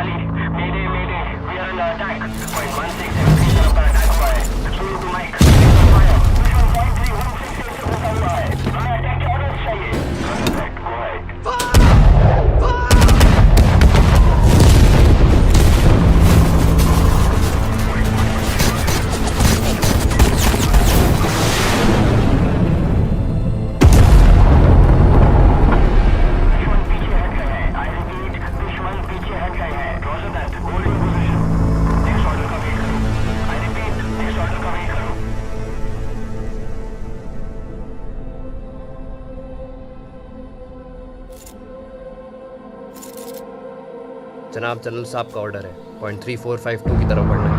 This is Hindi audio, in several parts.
Charlie. Mayday, mayday. We are under attack. Point 1673 तरफ पर अटैक हुआ है. Zulu to Mike. Fire. Mission point 3 1668 से होता हुआ है. हमें अटैक के ऑर्डर्स चाहिए. Perfect. Go ahead. दुश्मन पीछे हट गए हैं. I repeat, दुश्मन पीछे हट गए हैं. Roger that. Hold your position. Next order का वेट करो. I repeat, next order का वेट करो. जनाब जनरल साहब का ऑर्डर है. पॉइंट 3452 की तरफ बढ़ना है.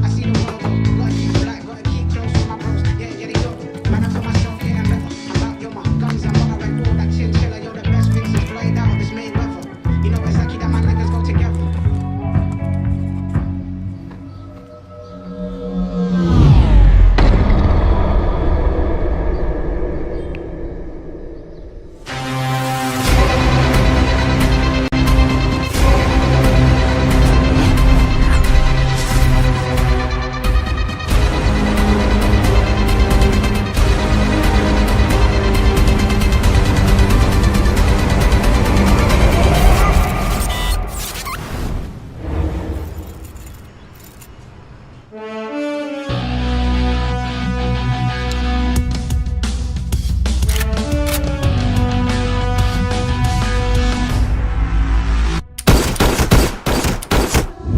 I see the world like you black, but keep close to my bros. Yeah, they know. Man, I feel myself getting better. I'm out, yo, my guns, I'm on like war, like chinchilla. Yo, the best fix is played out. This Mayweather. You know it's lucky that my niggas go together.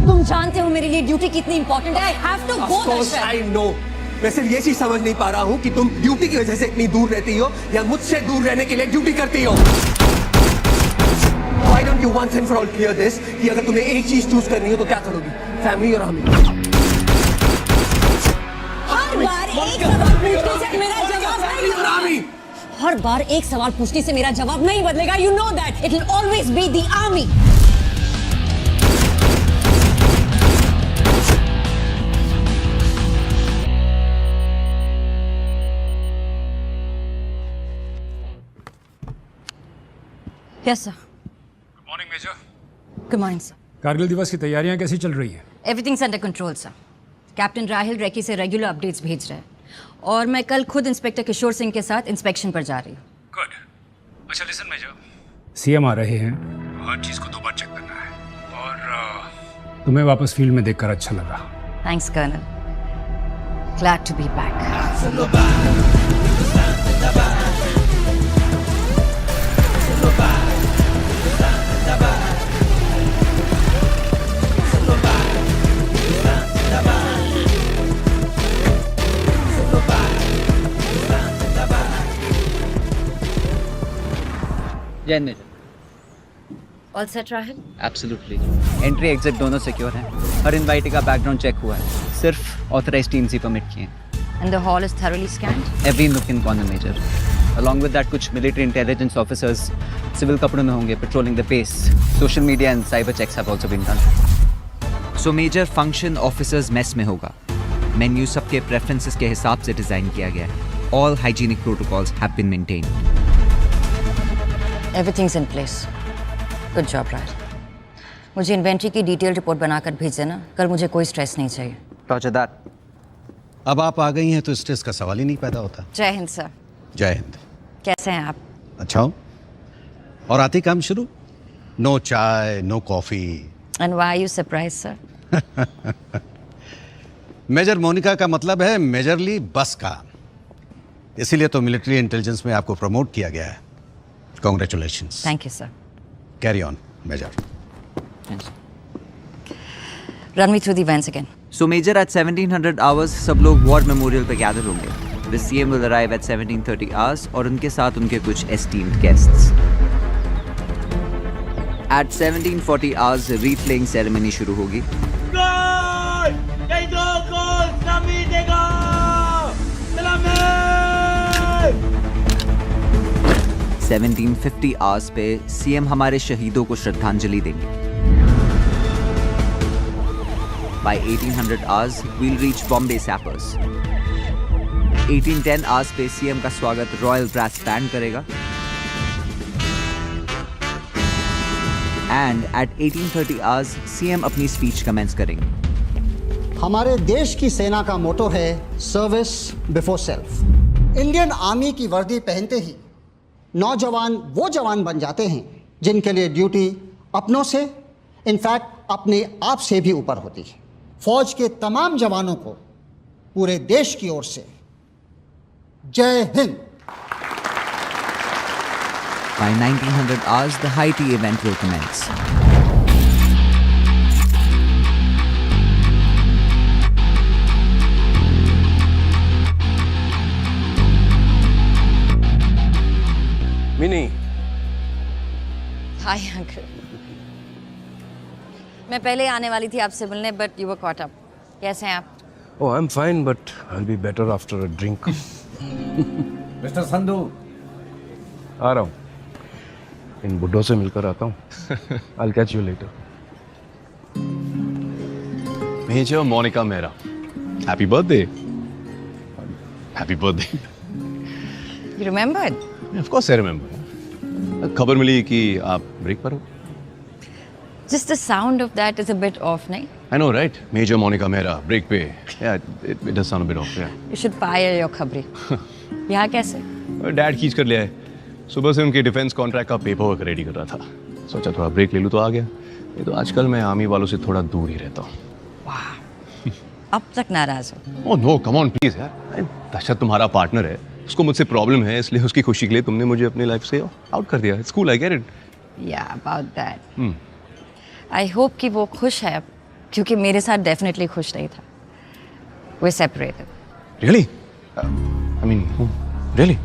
तुम जानते हो मेरे लिए ड्यूटी कितनी इंपॉर्टेंट है. I have to go Course I know. मैं सिर्फ ये चीज समझ नहीं पा रहा हूँ कि तुम ड्यूटी की वजह से इतनी दूर रहती हो या मुझसे दूर रहने के लिए ड्यूटी करती हो. Why don't you once and for all clear this कि अगर तुम्हें एक चीज चूज करनी हो तो क्या करोगी? फैमिली और हमें. हर बार एक सवाल पूछने से मेरा जवाब नहीं बदलेगा. हर बार एक सवाल पूछने से मेरा जवाब नहीं बदलेगा. You know that it will always be the army. Yes sir. Good morning major. Good morning sir. Kargil Diwas की तैयारियां कैसी चल रही हैं? Everything's under control sir. Captain Rahil recce से रेगुलर अपडेट्स भेज रहे हैं और मैं कल खुद इंस्पेक्टर किशोर सिंह के साथ इंस्पेक्शन पर जा रही हूँ. गुड. अच्छा लिसन मेजर, सीएम आ रहे हैं तो हर चीज को दो बार चेक करना है और तुम्हें वापस फील्ड में देखकर अच्छा लगा. Thanks colonel. Glad to be back. Jain major. All set Rahil. Absolutely. Entry exit दोनों सिक्योर हैं. हर इनवाइटी का बैकग्राउंड चेक हुआ है. सिर्फ ऑथराइज टीम्स ही परमिट किए हैं. And the hall is thoroughly scanned. Every nook in corner major. Along with that कुछ मिलिट्री इंटेलिजेंस ऑफिसर्स सिविल कपड़ों में होंगे patrolling the base. Social media and cyber checks have also been done. So major function officers mess में होगा. मेन्यू सबके प्रेफरेंसेस के हिसाब से डिजाइन किया गया है. All hygienic protocols have been maintained. Everything's in place. Good job Rahil. मुझे इन्वेंट्री की डिटेल रिपोर्ट बनाकर भेज देना. कल मुझे कोई स्ट्रेस नहीं चाहिए. Roger that. अब आप आ गई हैं तो स्ट्रेस का सवाल ही नहीं पैदा होता. जय हिंद सर. जय हिंद. कैसे हैं आप? अच्छा हूँ। और आते काम शुरू? No chai, no coffee. And why are you surprise sir? Major Monika का मतलब है मेजरली बस का, इसीलिए तो मिलिट्री इंटेलिजेंस में आपको प्रमोट किया गया है। Congratulations. Thank you sir. Carry on major. Run me through the events again. So Major, at 1700 hours सब लोग वॉर मेमोरियल पे गैदर होंगे. The CM will arrive at 1730 hours और उनके साथ उनके कुछ esteemed guests. At 1740 hours replaying ceremony शुरू होगी. 1750 hours पे CM हमारे शहीदों को श्रद्धांजलि देंगे. By 1800 hours, we'll reach Bombay Sappers. 1810 hours पे CM का स्वागत रॉयल ब्रास बैंड करेगा. And at 1830 hours, CM अपनी स्पीच कमेंस करेंगे. हमारे देश की सेना का मोटो है service before self. Indian army की वर्दी पहनते ही नौजवान वो जवान बन जाते हैं जिनके लिए ड्यूटी अपनों से, इनफैक्ट अपने आप से भी ऊपर होती है. फौज के तमाम जवानों को पूरे देश की ओर से जय Hind. By 1900 hours, the high tea event will commence. Mini, hi uncle. मैं पहले आने वाली थी आपसे मिलने, but you were caught up. कैसे हैं आप? oh I'm fine, but I'll be better after a drink. Mister Sandhu, आ रहा हूँ, इन बुड्ढों से मिलकर आता हूँ. I'll catch you later. Major Monica Mehra, happy birthday. Happy birthday. You remembered? Of course I remember. खबर मिली कि आप ब्रेक पर हो. Just the sound of that is a bit off, nahi? I know, right? Major Monica Mehra, break पे. Yeah, it does sound a bit off. Yeah. You should fire your खबरी. यहाँ कैसे? डैड खींच कर ले आए. सुबह से उनके डिफेंस कॉन्ट्रैक्ट का पेपर वर्क रेडी कर रहा था. सोचा थोड़ा ब्रेक ले लूँ तो आ गया. ये तो आजकल मैं आर्मी वालों से थोड़ा दूर ही रहता हूँ. वाह, अब तक नाराज हो? Oh no, come on please यार. दशरथ तुम्हारा पार्टनर है. उसको मुझसे प्रॉब्लम है, इसलिए उसकी खुशी के लिए तुमने मुझे अपनी लाइफ से आउट कर दिया. It's cool, I get it. Yeah, about that. I hope कि वो खुश है अब, क्योंकि मेरे साथ डेफिनेटली खुश नहीं था. We're separated. Really? I mean, really?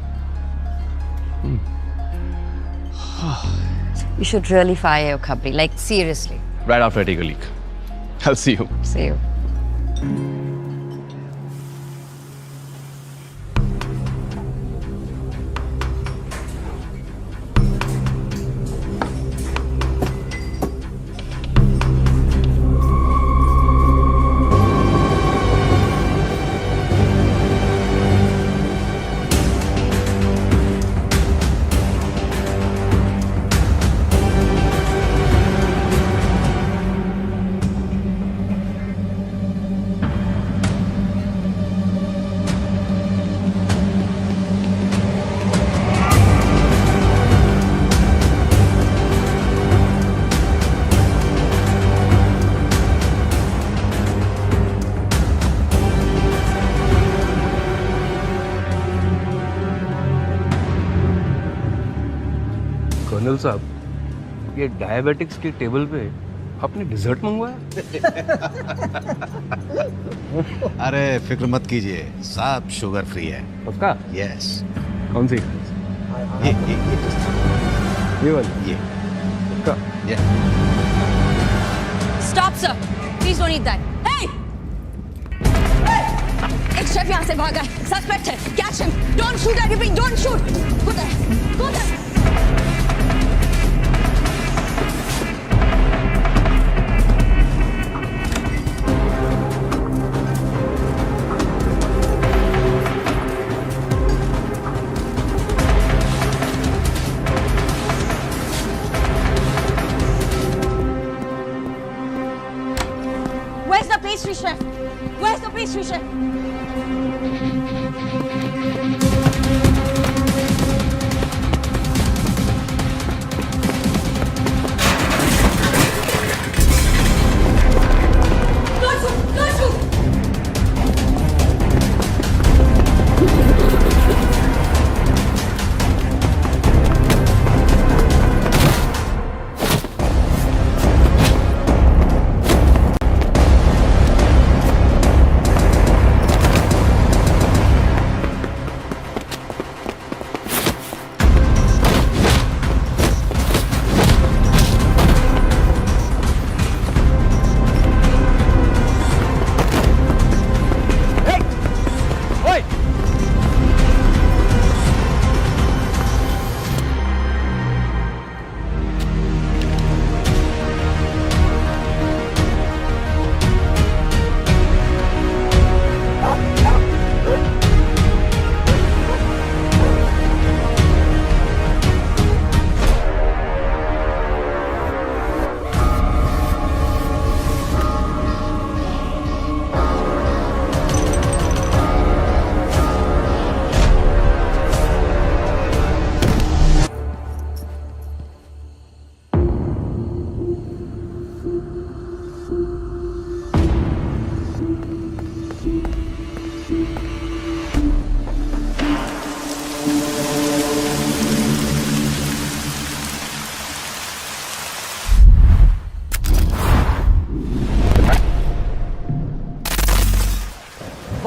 You should really fire your खबरी, like seriously. Right after I take a leak. I'll see you. See you. Colonel साहब, ये डायबिटिक्स की टेबल पे आपने डिजर्ट मंगवाया? अरे फिक्र मत कीजिए, सब शुगर फ्री है. पक्का? यस. कौन सी? ये वाली? ये. पक्का? ये. Stop, sir. Please don't eat that. Hey! एक शेफ यहाँ से भागा है. Suspect है. Catch him. Don't shoot everything. Don't shoot. Go there. Go there. Where's the pastry chef? Where's the pastry chef?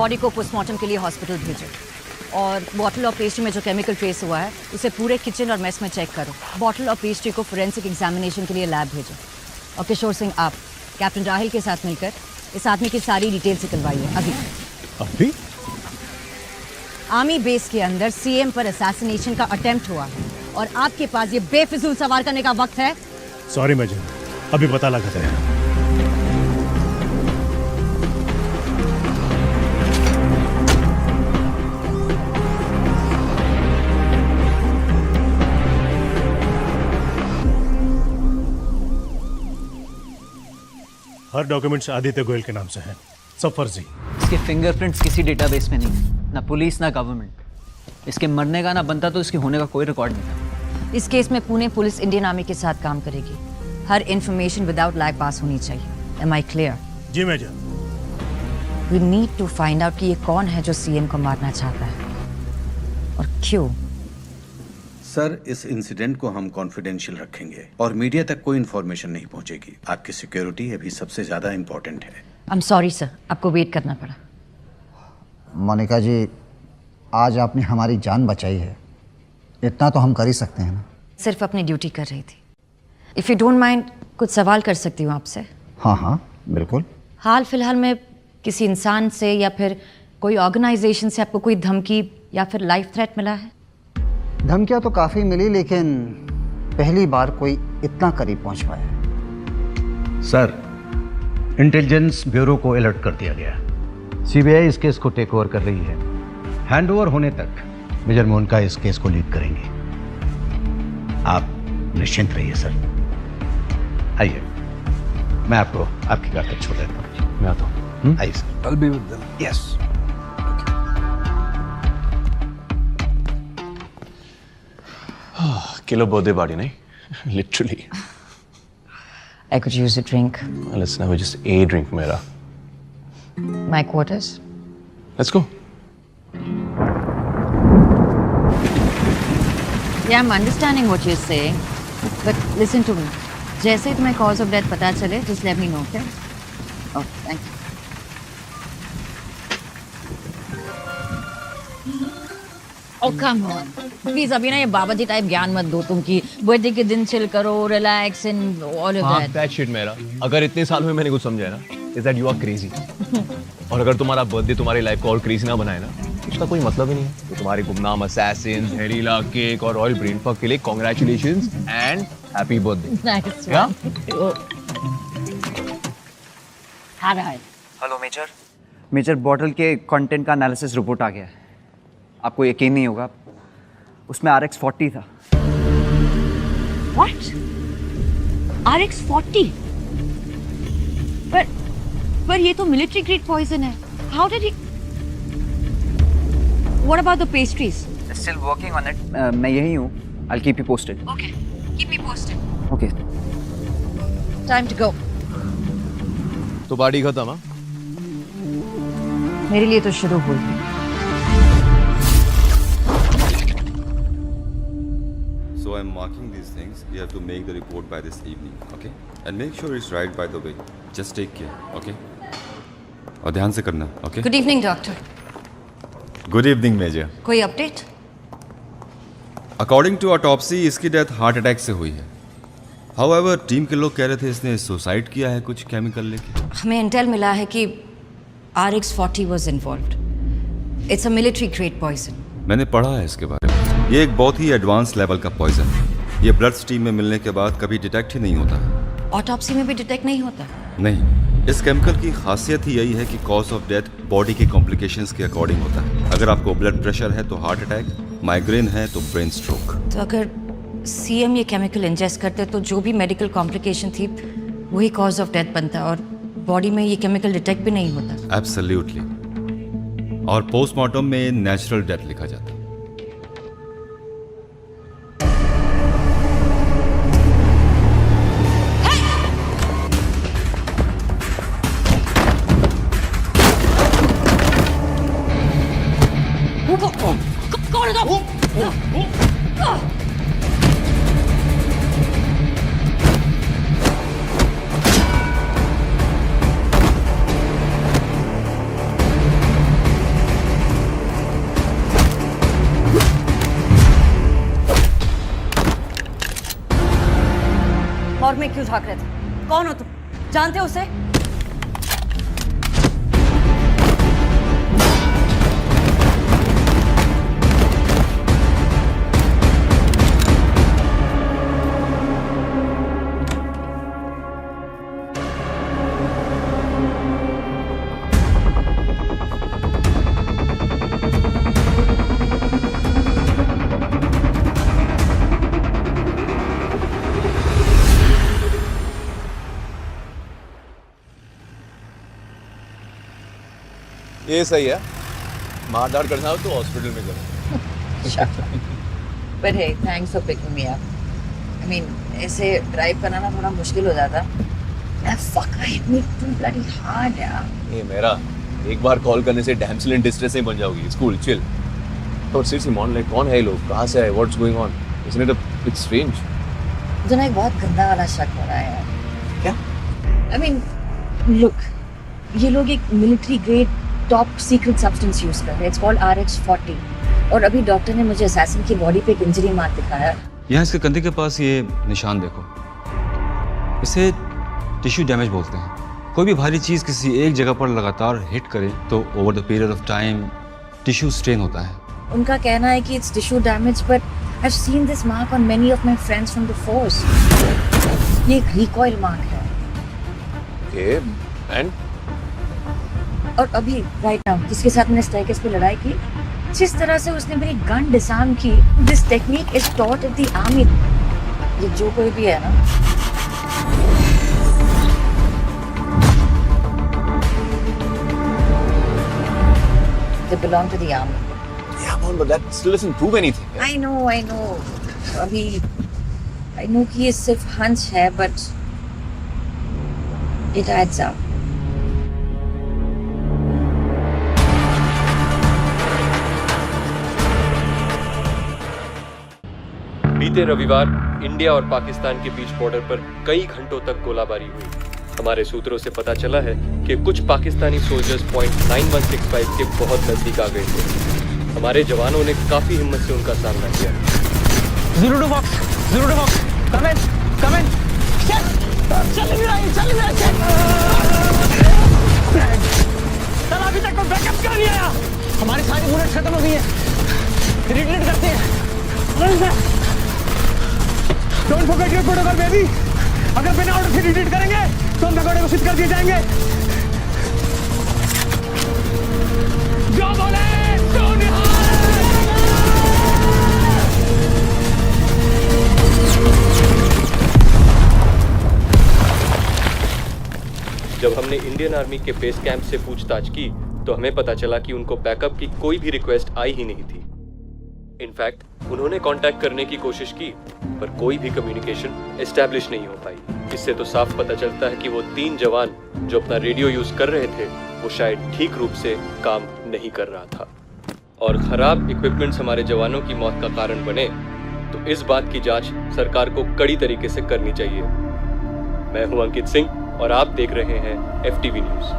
Body को पोस्टमार्टम के लिए हॉस्पिटल भेजो और बॉटल ऑफ पेस्ट्री में जो केमिकल ट्रेस हुआ है उसे पूरे किचन और मेस में चेक करो। बॉटल ऑफ पेस्ट्री को फोरेंसिक एग्जामिनेशन के लिए लैब भेजो। और किशोर सिंह, आप कैप्टन राहिल के साथ मिलकर इस आदमी की सारी डिटेल्स निकलवाइए अभी। अभी? आर्मी बेस के अंदर सीएम पर असैसिनेशन का अटेम्प्ट हुआ है और आपके पास ये बेफिजूल सवाल करने का वक्त है? सॉरी मेजर, अभी पता लगा था। हर डॉक्यूमेंट्स आदित्य गोयल के नाम से हैं, सब फर्जी। इसके फिंगरप्रिंट्स किसी डेटाबेस में नहीं, ना पुलिस ना गवर्नमेंट। इसके मरने का ना बनता तो इसके होने का कोई रिकॉर्ड नहीं था। इस केस में पुणे पुलिस इंडियन आर्मी के साथ काम करेगी। हर इंफॉर्मेशन विदाउट लैग पास होनी चाहिए। Am I clear? जी major. We need to find out कि ये कौन है जो सीएम को मारना चाहता है और क्यों। सर, इस इंसिडेंट को हम कॉन्फिडेंशियल रखेंगे और मीडिया तक कोई इन्फॉर्मेशन नहीं पहुंचेगी। आपकी सिक्योरिटी अभी सबसे ज्यादा इंपॉर्टेंट है। आई एम सॉरी सर, आपको वेट करना पड़ा। मोनिका जी, आज आपने हमारी जान बचाई है, इतना तो हम कर ही सकते हैं ना। सिर्फ अपनी ड्यूटी कर रही थी। इफ़ यू डोंट माइंड, कुछ सवाल कर सकती हूँ आपसे? हाँ हाँ बिल्कुल। हाल फिलहाल में किसी इंसान से या फिर कोई ऑर्गेनाइजेशन से आपको कोई धमकी या फिर लाइफ थ्रेट मिला है? धमकियाँ तो काफ़ी मिली, लेकिन पहली बार कोई इतना करीब पहुंच पाया। सर, इंटेलिजेंस ब्यूरो को अलर्ट कर दिया गया। सीबीआई इस केस को टेक ओवर कर रही है। हैंडओवर होने तक मेजर मोनिका इस केस को लीड करेंगे। आप निश्चिंत रहिए सर। आइए, मैं आपको आपकी कार तक छोड़ देता हूँ। मैं आता हूँ। आइए sir. I'll be with them. Yes. Kilo birthday party नहीं, literally. I could use a drink. Let's never just a drink, मेरा। My quarters. Let's go. Yeah, I'm understanding what you're saying, but listen to me. जैसे ही तुम्हें cause of death पता चले, just let me know, okay? Oh, thank you. Oh, come on. Please, अभी ना ये बाबा जी टाइप ज्ञान मत दो तुम कि बर्थडे के दिन चिल करो, relax and all of that. That shit मेरा। अगर इतने साल में मैंने कुछ समझा है ना, is that you are crazy. और अगर तुम्हारा बर्थडे तुम्हारी लाइफ को और क्रेजी ना बनाए ना, उसका कोई मतलब ही नहीं है। तो तुम्हारे गुमनाम असैसिन, जहरीला केक और रॉयल ब्रेन फक के लिए congratulations and happy birthday. Nice या? हाँ रहा है। Hello major. मेजर, बॉटल के कंटेंट का एनालिसिस रिपोर्ट आ गया है। आपको यकीन नहीं होगा, उसमें RX-40 था। What? RX-40? पर ये तो मिलिट्री ग्रेड पॉइजन है। How did he? What about the pastries? Still working on it. मैं यही हूँ। I'll keep you posted. Okay, keep me posted. Okay. Time to go. तो पार्टी खत्म? हाँ? मेरे लिए तो शुरू हुई। So I'm marking these things. You have to make the report by this evening, okay? And make sure it's right, by the way. Just take care, okay? और ध्यान से करना, okay? Good evening, doctor. Good evening, Major. कोई अपडेट? According to autopsy, इसकी डेथ हार्ट अटैक से हुई है। However, टीम के लोग कह रहे थे इसने सुसाइड किया है कुछ केमिकल लेके। हमें इंटेल मिला है कि RX-40 was involved. It's a military grade poison. मैंने पढ़ा है इसके बारे में। ये एक बहुत ही एडवांस लेवल का पॉइजन है। ये ब्लड स्ट्रीम में मिलने के बाद कभी डिटेक्ट ही नहीं होता। ऑटोप्सी में भी डिटेक्ट नहीं होता? नहीं, इस केमिकल की खासियत ही यही है कि कॉज ऑफ डेथ बॉडी के कॉम्प्लिकेशंस के अकॉर्डिंग होता है। अगर आपको ब्लड प्रेशर है तो हार्ट अटैक, माइग्रेन है तो ब्रेन स्ट्रोक। तो अगर सीएम ये केमिकल इंजेस्ट करते तो जो भी मेडिकल कॉम्प्लिकेशन थी वही कॉज ऑफ डेथ बनता और बॉडी में ये केमिकल डिटेक्ट भी नहीं होता। एब्सोल्युटली। और पोस्टमार्टम में नेचुरल डेथ लिखा जाता है। में क्यों झांक रहे थे? कौन हो तुम? जानते हो उसे? ये सही है, मार धाड़ करना हो तो हॉस्पिटल में करो। But hey, thanks for picking me up. I mean, ऐसे ड्राइव करना ना थोड़ा मुश्किल हो जाता। Fuck, I hit me too bloody hard यार। ये मेरा एक बार कॉल करने से डैम्सल इन डिस्ट्रेस नहीं बन जाओगी। Cool, chill. और सीरियसली मॉन, लाइक कौन है ये लोग, कहाँ से आए, what's going on? Isn't it a bit strange? मुझे ना एक बहुत गंदा वाला शक हो रहा है यार। क्या? I mean, look, ये लोग एक military grade top secret substance use कर रहे हैं। It's called RH40। और अभी डॉक्टर ने मुझे असैसिन की बॉडी पे एक इंजरी मार्क दिखाया। यहाँ इसके कंधे के पास ये निशान देखो, इसे टिश्यू डैमेज बोलते हैं। कोई भी भारी चीज किसी एक जगह पर लगातार हिट करे तो over the period of time tissue strain होता है। उनका कहना है कि it's tissue damage, but I have seen this mark on many of my friends from the force. ये एक रिकॉइल मार्क है। ओके, एंड और अभी राइट नाउ जिसके साथ मैंने स्ट्राइकर्स पे लड़ाई की, जिस तरह से उसने मेरी गन डिसआर्म की, this technique is taught in the army. ये जो कोई भी है ना, they belong to the army. Yeah, but that still doesn't prove anything. I know. अभी I know कि ये सिर्फ हंच है, but it adds up. बीते रविवार इंडिया और पाकिस्तान के बीच बॉर्डर पर कई घंटों तक गोलाबारी हुई। हमारे सूत्रों से पता चला है कि कुछ पाकिस्तानी सोल्जर्स पॉइंट 9165 के बहुत नजदीक आ गए थे। हमारे जवानों ने काफी हिम्मत से उनका सामना किया। Zero to box, come in, चल अभी तक कोई बैकअप क्यों नहीं आया? हमारी सारी बुलेट खत्म हो गई है, रिट्रीट करते हैं। Don't forget your protocol, baby. अगर बिना ऑर्डर से रिट्रीट करेंगे तो हम भगोड़े को सिद्ध कर दिए जाएंगे। जो बोले सो निहाल। जब हमने इंडियन आर्मी के बेस कैंप से पूछताछ की तो हमें पता चला कि उनको बैकअप की कोई भी रिक्वेस्ट आई ही नहीं थी। इनफैक्ट उन्होंने कांटेक्ट करने की कोशिश की पर कोई भी कम्युनिकेशन एस्टैब्लिश नहीं हो पाई। इससे तो साफ पता चलता है कि वो 3 जवान जो अपना रेडियो यूज कर रहे थे वो शायद ठीक रूप से काम नहीं कर रहा था। और खराब इक्विपमेंट्स हमारे जवानों की मौत का कारण बने तो इस बात की जांच सरकार को कड़ी तरीके से करनी चाहिए। मैं हूं अंकित सिंह और आप देख रहे हैं FTV न्यूज।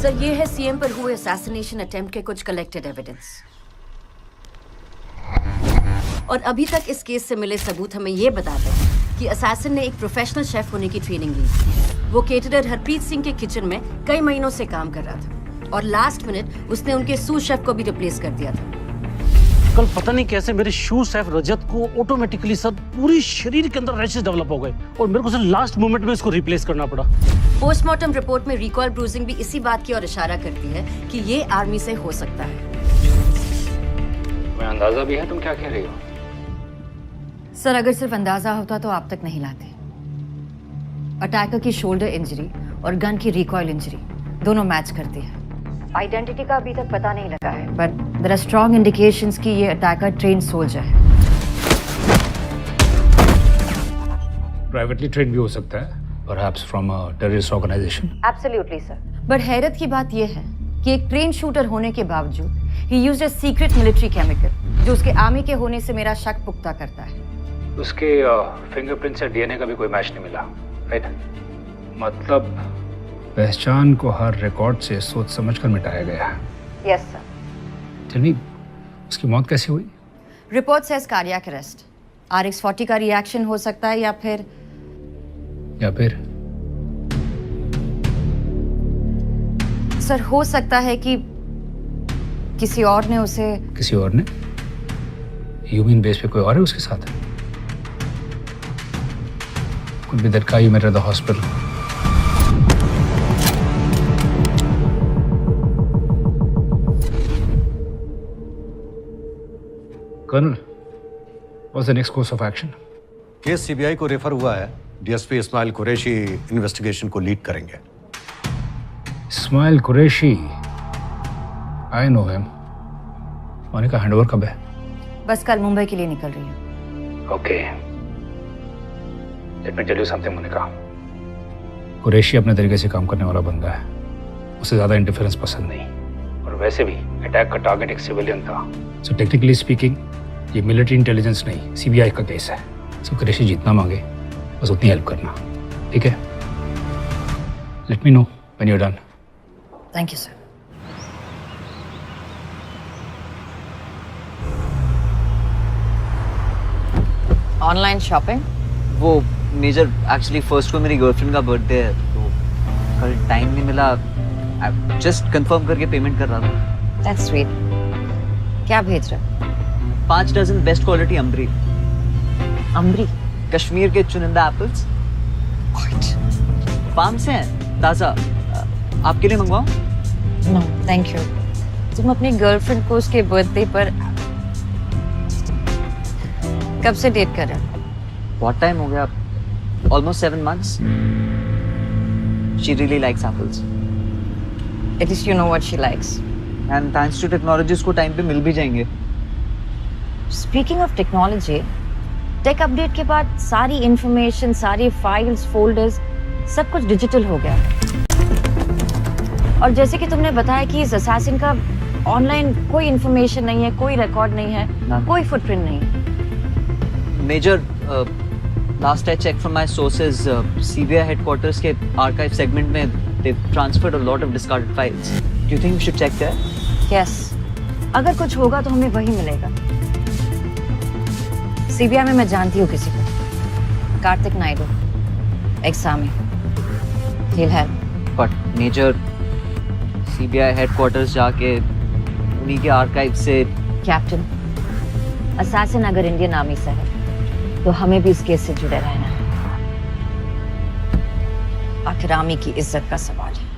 सर, ये है सीएम पर हुए असैसिनेशन अटेम्प्ट के कुछ कलेक्टेड एविडेंस। और अभी तक इस केस से मिले सबूत हमें ये बताते हैं कि असैसिन ने एक प्रोफेशनल शेफ होने की ट्रेनिंग ली। वो केटरर हरप्रीत सिंह के किचन में कई महीनों से काम कर रहा था और लास्ट मिनट उसने उनके सूस शेफ को भी रिप्लेस कर दिया था। कल पता नहीं कैसे मेरे शू शेफ रजत को ऑटोमेटिकली सर पूरी शरीर के अंदर रैशेस डेवलप हो गए और मेरे को सर लास्ट मोमेंट में इसको रिप्लेस करना पड़ा। पोस्टमार्टम रिपोर्ट में रिकॉल ब्रूजिंग भी इसी बात की ओर इशारा करती है कि ये आर्मी से हो सकता है। तुम्हें अंदाजा भी है तुम क्या कह रही हो? सर, अगर सिर्फ अंदाजा होता तो आप तक नहीं लाते। अटैकर की शोल्डर इंजरी और गन की रिकॉइल इंजरी दोनों मैच करती है। आइडेंटिटी का अभी तक पता नहीं लगा है, but there are strong indications कि ये अटैकर ट्रेन सोल्जर है। प्राइवेटली ट्रेन भी हो सकता है, perhaps from a terrorist organisation. Absolutely sir, but हैरत की बात यह है कि एक ट्रेन शूटर होने के बावजूद ही used a secret military chemical जो उसके आर्मी के होने से मेरा शक पुख्ता करता है। उसके फिंगरप्रिंट से डीएनए का भी कोई मैच नहीं मिला, राइट? मतलब पहचान को हर रिकॉर्ड से सोच समझकर मिटाया गया। Yes sir. चलिए, उसकी मौत कैसे हुई? Report says cardiac arrest. RX40 का रिएक्शन हो सकता है या फिर सर हो सकता है कि किसी और ने उसे। किसी और ने? यू मीन बेस पे कोई और है उसके साथ? Could be that guy you met at the hospital. Colonel, what's the next course of action? Case CBI को रेफर हुआ है। डीएसपी इस्माइल कुरैशी इन्वेस्टिगेशन को लीड करेंगे। Ismail Qureshi, I know him. Monica handover कब है? बस कल मुंबई के लिए निकल रही है। Okay. Let me tell you something, Monika. Qureshi अपने तरीके से काम करने वाला बंदा है। उसे ज्यादा इंटरफेरेंस पसंद नहीं, और वैसे भी अटैक का टारगेट एक सिविलियन था। सो टेक्निकली स्पीकिंग ये मिलिट्री इंटेलिजेंस नहीं, सीबीआई का केस है। सो कुरैशी जितना मांगे बस उतनी हेल्प करना, ठीक है? Let me know when you are done. Thank you sir. Online shopping? वो मेजर एक्चुअली फर्स्ट को मेरी गर्लफ्रेंड का बर्थडे है, तो कल टाइम नहीं मिला। जस्ट कंफर्म करके पेमेंट कर रहा था। That's sweet. क्या भेज रहा? 5 dozen best quality Ambri. Ambri? Kashmir के चुनिंदा एप्पल्स। फार्म से हैं, ताज़ा। आपके लिए मंगवाऊं? No thank you. तुम अपनी गर्लफ्रेंड को उसके बर्थडे पर कब से डेट कर रहे हो? बहुत टाइम हो गया, almost 7 months. She really likes apples. At least you know what she likes. And thanks to technology उसको टाइम पे मिल भी जाएंगे। Speaking of technology, take update के बाद सारी इंफॉर्मेशन, सारी फाइल्स, फोल्डर्स, सब कुछ डिजिटल हो गया। और जैसे कि तुमने बताया कि इस असैसिन का ऑनलाइन कोई इंफॉर्मेशन नहीं है, कोई रिकॉर्ड नहीं है, कोई फुटप्रिंट नहीं है। Major, last I checked from my sources, CBI headquarters के archive segment में they've transferred a lot of discarded files. Do you think we should check there? Yes. अगर कुछ होगा तो हमें वही मिलेगा। सीबीआई में मैं जानती हूँ किसी को, Kartik Naidu, एक्सामी। He'll help. But Major, CBI headquarters जाके उन्हीं के archive से। कैप्टन, असैसिन अगर इंडियन आर्मी से है तो हमें भी इस केस से जुड़े रहना है। आखिर आर्मी की इज्जत का सवाल है।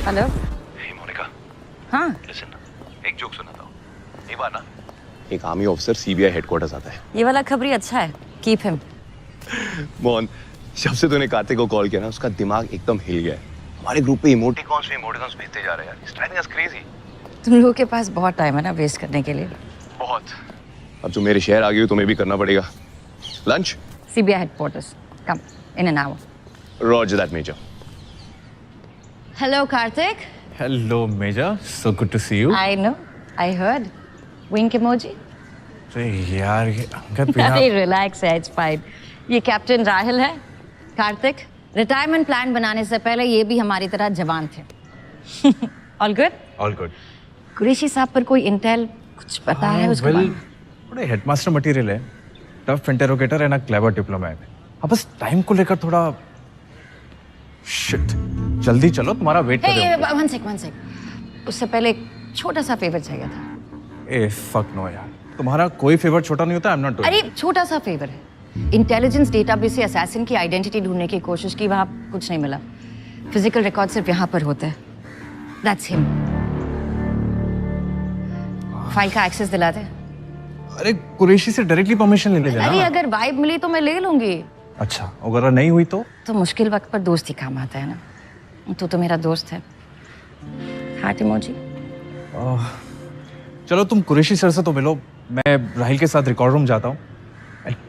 हेलो मोनिका, हाँ एक जोक सुनाता हूँ। एक बार ना एक आर्मी ऑफिसर सीबीआई हेडक्वार्टर्स आता है। ये वाला खबरी अच्छा है, कीप हिम। मोहन, जब से तूने कार्तिक को कॉल किया ना, उसका दिमाग एकदम हिल गया है। हमारे ग्रुप पे इमोटिकॉन्स भेजते जा रहे हैं यार। It's driving us crazy. तुम लोगों के पास बहुत टाइम है ना वेस्ट करने के लिए। बहुत। अब जो मेरे शहर आ गई हो तुम्हें भी करना पड़ेगा। Lunch? CBI headquarters, come in an hour. Roger that major. Hello Kartik. Hello major, so good to see you. I know, I heard. Wink emoji. अरे यार ये अंगद बिना। अरे रिलैक्स है, इट्स फाइन। ये कैप्टन राहिल है। कार्तिक, रिटायरमेंट प्लान बनाने से पहले ये भी हमारी तरह जवान थे। All good? All good. Qureshi साहब पर कोई इंटेल कुछ पता है उसके बारे में? थोड़े हेडमास्टर मटेरियल है, टफ इंटरोगेटर है ना, क्लेवर डिप्लोमैट। अब बस टाइम को लेकर थोड़ा शिट। जल्दी चलो, तुम्हारा वेट कर रहे हो। One sec. उससे पहले एक छोटा सा फेवर चाहिए था। ए फक नो यार, तुम्हारा कोई फेवर छोटा नहीं होता। I am not doing. अरे छोटा सा फेवर है। इंटेलिजेंस डेटाबेस से असैसिन की आइडेंटिटी ढूंढने की कोशिश की, वहां कुछ नहीं मिला। फिजिकल रिकॉर्ड सिर्फ यहाँ पर होते हैं। That's him. फाइल का एक्सेस दिला दे। अरे कुरैशी से डायरेक्टली परमिशन ले लेना। अरे अगर वाइब मिली तो मैं ले लूंगी। अच्छा, अगर नहीं हुई तो मुश्किल वक्त पर दोस्ती काम आता है ना। तू तो मेरा दोस्त है। Heart emoji. चलो तुम कुरैशी सर से तो मिलो, मैं राहिल के साथ रिकॉर्ड रूम जाता हूँ।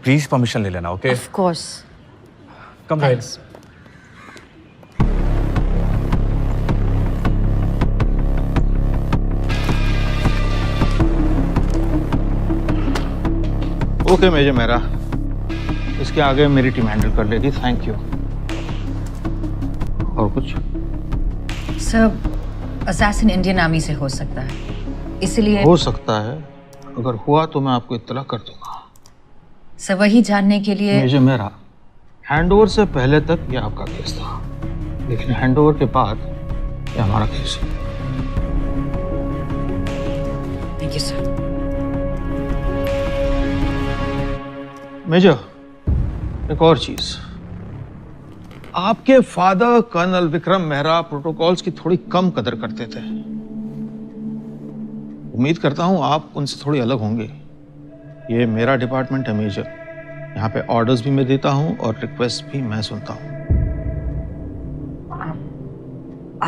प्लीज परमिशन ले लेना, okay? Of course. Come Rahil. Okay major मेरा, इसके आगे मेरी टीम हैंडल कर लेगी, थैंक यू। और कुछ? सर, असैसिन इंडियन आर्मी से हो सकता है, इसलिए हो सकता है, अगर हुआ तो मैं आपको इत्तला कर दूंगा। सर वही जानने के लिए मेजर मेरा, हैंडओवर से पहले तक ये आपका केस था, लेकिन हैंडओवर के बाद ये हमारा केस है। Thank you sir. मेजर, एक और चीज, आपके father colonel Vikram Mehra protocols की थोड़ी कम कदर करते थे। उम्मीद करता हूं आप उनसे थोड़ी अलग होंगे। ये मेरा डिपार्टमेंट है मेजर, यहाँ पे ऑर्डर्स भी मैं देता हूं और रिक्वेस्ट भी मैं सुनता हूं।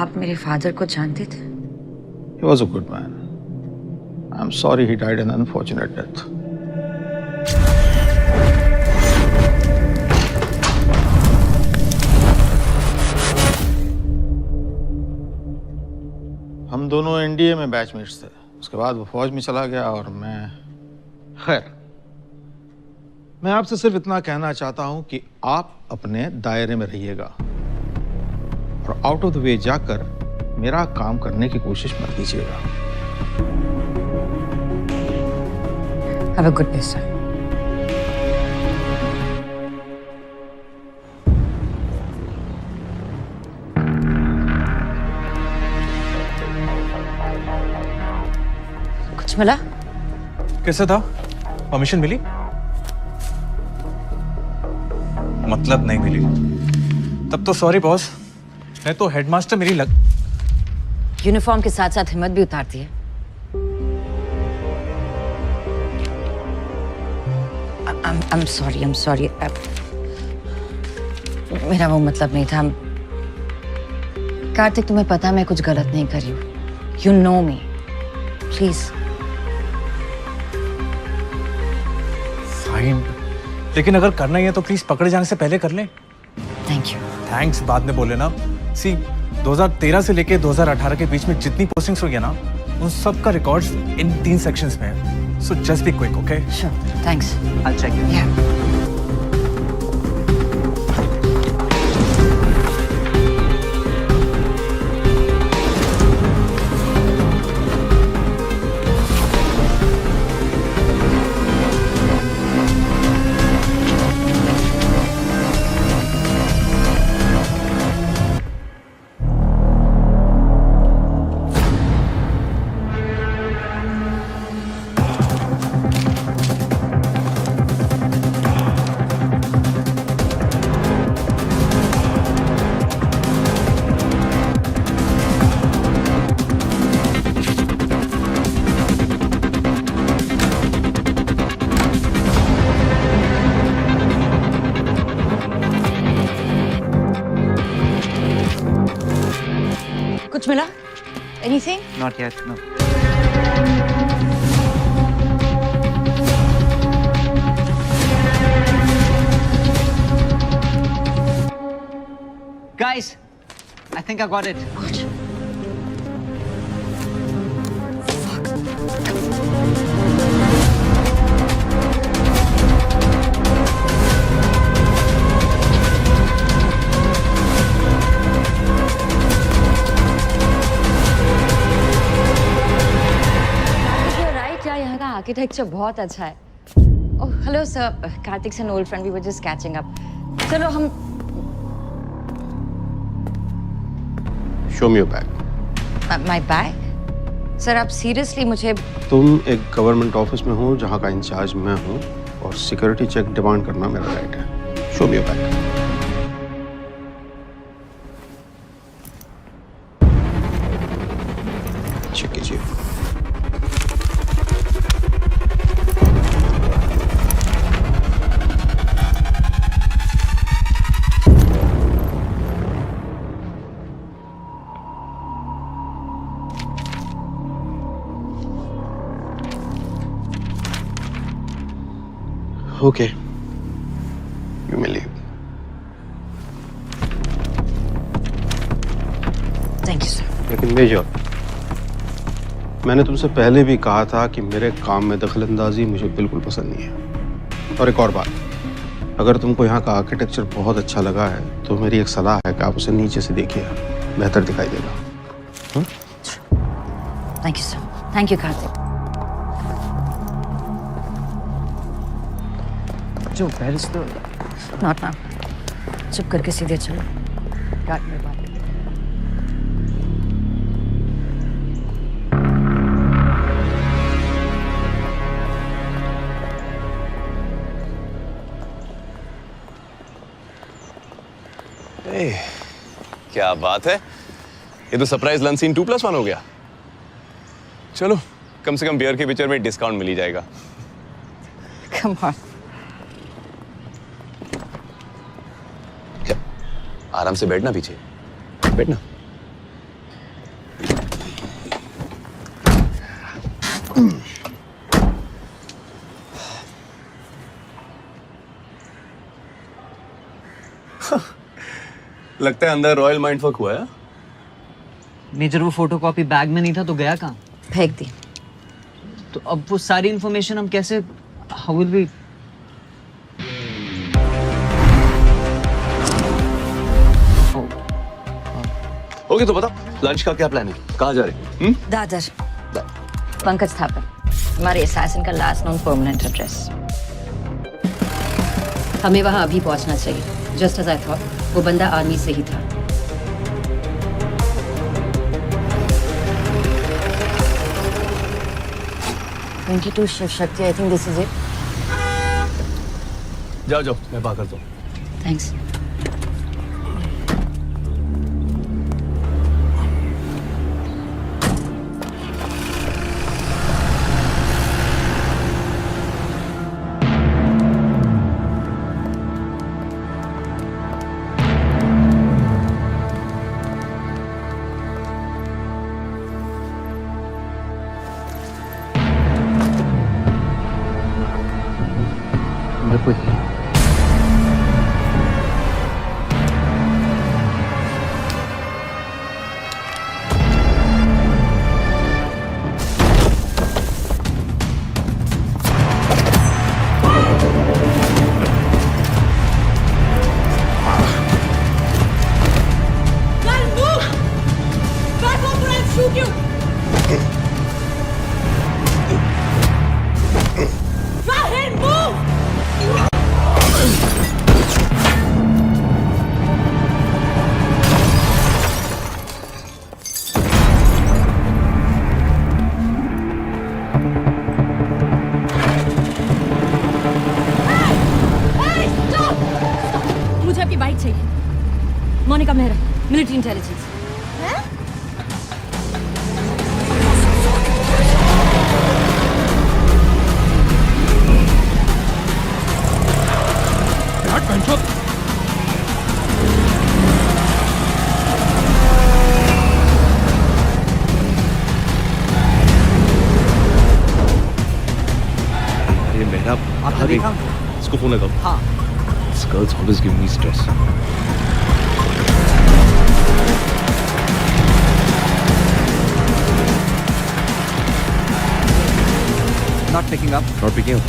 आप मेरे फादर को जानते थे? He was a good man. I'm sorry he died an unfortunate death. हम दोनों एनडीए में बैचमेट्स थे, उसके बाद वो फौज में चला गया और मैं, खैर, मैं आपसे सिर्फ इतना कहना चाहता हूं कि आप अपने दायरे में रहिएगा और आउट ऑफ द वे जाकर मेरा काम करने की कोशिश मत कीजिएगा। Have a good day, sir. कुछ मिला? कैसा था? परमिशन मिली? मतलब नहीं मिली। तब तो सॉरी बॉस, नहीं तो हेडमास्टर मेरी यूनिफॉर्म के साथ साथ हिम्मत भी उतारती है। I'm sorry. मेरा वो मतलब नहीं था। कार्तिक, तुम्हें पता मैं कुछ गलत नहीं करी हूँ। You know me. Please. Fine, लेकिन अगर करना ही है तो प्लीज पकड़े जाने से पहले कर लें। Thank you. थैंक्स बाद में बोले ना। सी 2013 से लेके 2018 के बीच में जितनी पोस्टिंग्स हुई है ना, उन सब का रिकॉर्ड्स इन 3 सेक्शंस में है। So just be quick, okay? Sure, thanks. I'll check it. Yeah. कुछ मिला? Anything? Not yet, no. Guys, I think I got it. Good. Architecture बहुत अच्छा है। ओह हेलो सर, कार्तिक से old friend, we were just catching up. चलो हम show me your bag. My bag? Sir आप सीरियसली मुझे? तुम एक गवर्नमेंट ऑफिस में हो जहां का इंचार्ज मैं हूं और सिक्योरिटी चेक डिमांड करना मेरा राइट है। Show me your bag. Check कीजिए। Okay. You may leave. Thank you, sir. लेकिन मेजर, मैंने तुमसे पहले भी कहा था कि मेरे काम में दखलंदाजी मुझे बिल्कुल पसंद नहीं है। और एक और बात, अगर तुमको यहाँ का आर्किटेक्चर बहुत अच्छा लगा है तो मेरी एक सलाह है कि आप उसे नीचे से देखिए, बेहतर दिखाई देगा। Thank you, sir. Thank you, Karthik. जो पेरिस तो Not now. चुप करके सीधे चलो। काट मेरे बात। क्या बात है, ये तो सरप्राइज लंच सीन 2+1 हो गया। चलो, कम से कम बियर के पिक्चर में डिस्काउंट मिल ही जाएगा। Come on. क्या? आराम से बैठना पीछे, बैठना। लगता है अंदर रॉयल माइंडफक हुआ है। मेजर वो फोटोकॉपी बैग में नहीं था तो गया कहाँ? फेंक दी। तो अब वो सारी इंफॉर्मेशन हम कैसे, हाउ विल वी? ओके, तो बता लंच का क्या प्लान है, कहाँ जा रहे हैं? दादर। पंकज थापर, हमारे असैसिन का लास्ट नोन परमानेंट एड्रेस। हमें वहां अभी पहुंचना चाहिए। जस्ट एज आई थॉट, वो बंदा आर्मी से ही था। Shiv Shakti, I think this is it. जाओ जाओ, मैं बात करता हूँ। थैंक्स। मुझे आपकी बाइक चाहिए। Monica Mehra, military intelligence. ये मेरा आपने देखा? इसको फोन लगाओ। हाँ। This girl's always giving me stress. Not picking up. Not picking up.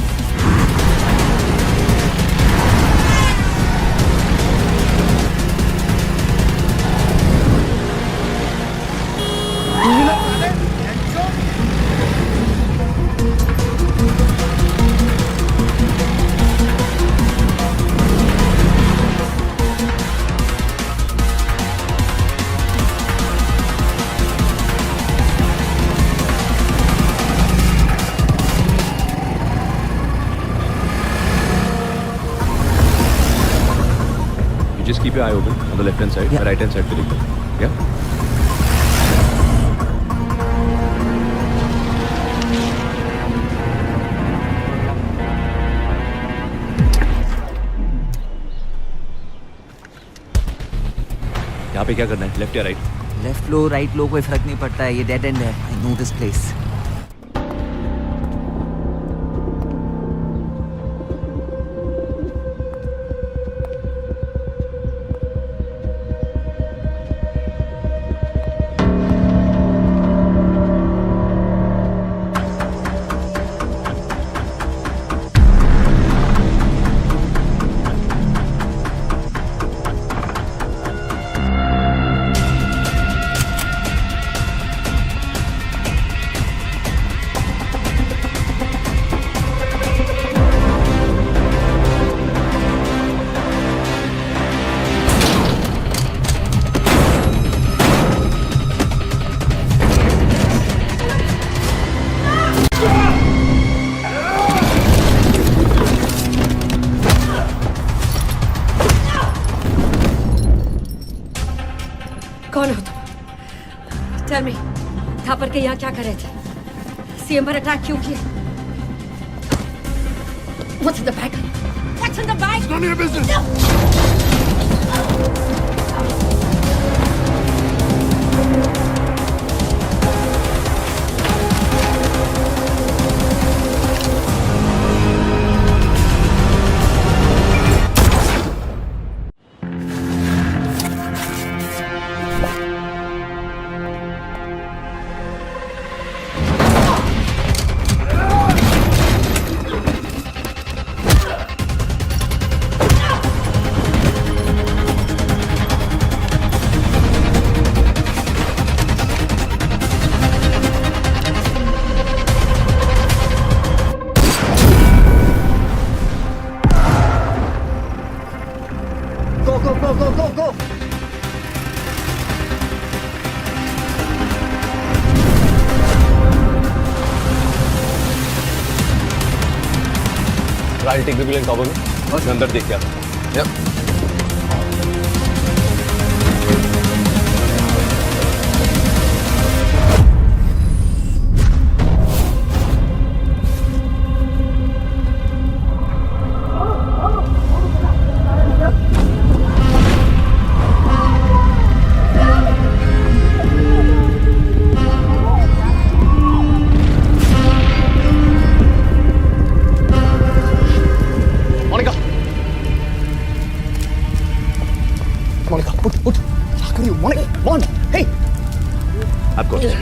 Just keep your eye open on the left hand side, the right hand side. Yeah. यहाँ पे क्या करना है, लेफ्ट या राइट? लेफ्ट लो राइट लो कोई फर्क नहीं पड़ता है, ये डेड एंड है। I know this place. कौन हो तुम? टेल मी, थापर के यहाँ क्या कर रहे थे? सीएम पर अटैक क्यों किया? What's in the bag? What's in the bag? It's none of your business. go! I'll take the wheel and cover me. मैं अंदर देख के आता हूँ. Yep. I've got this.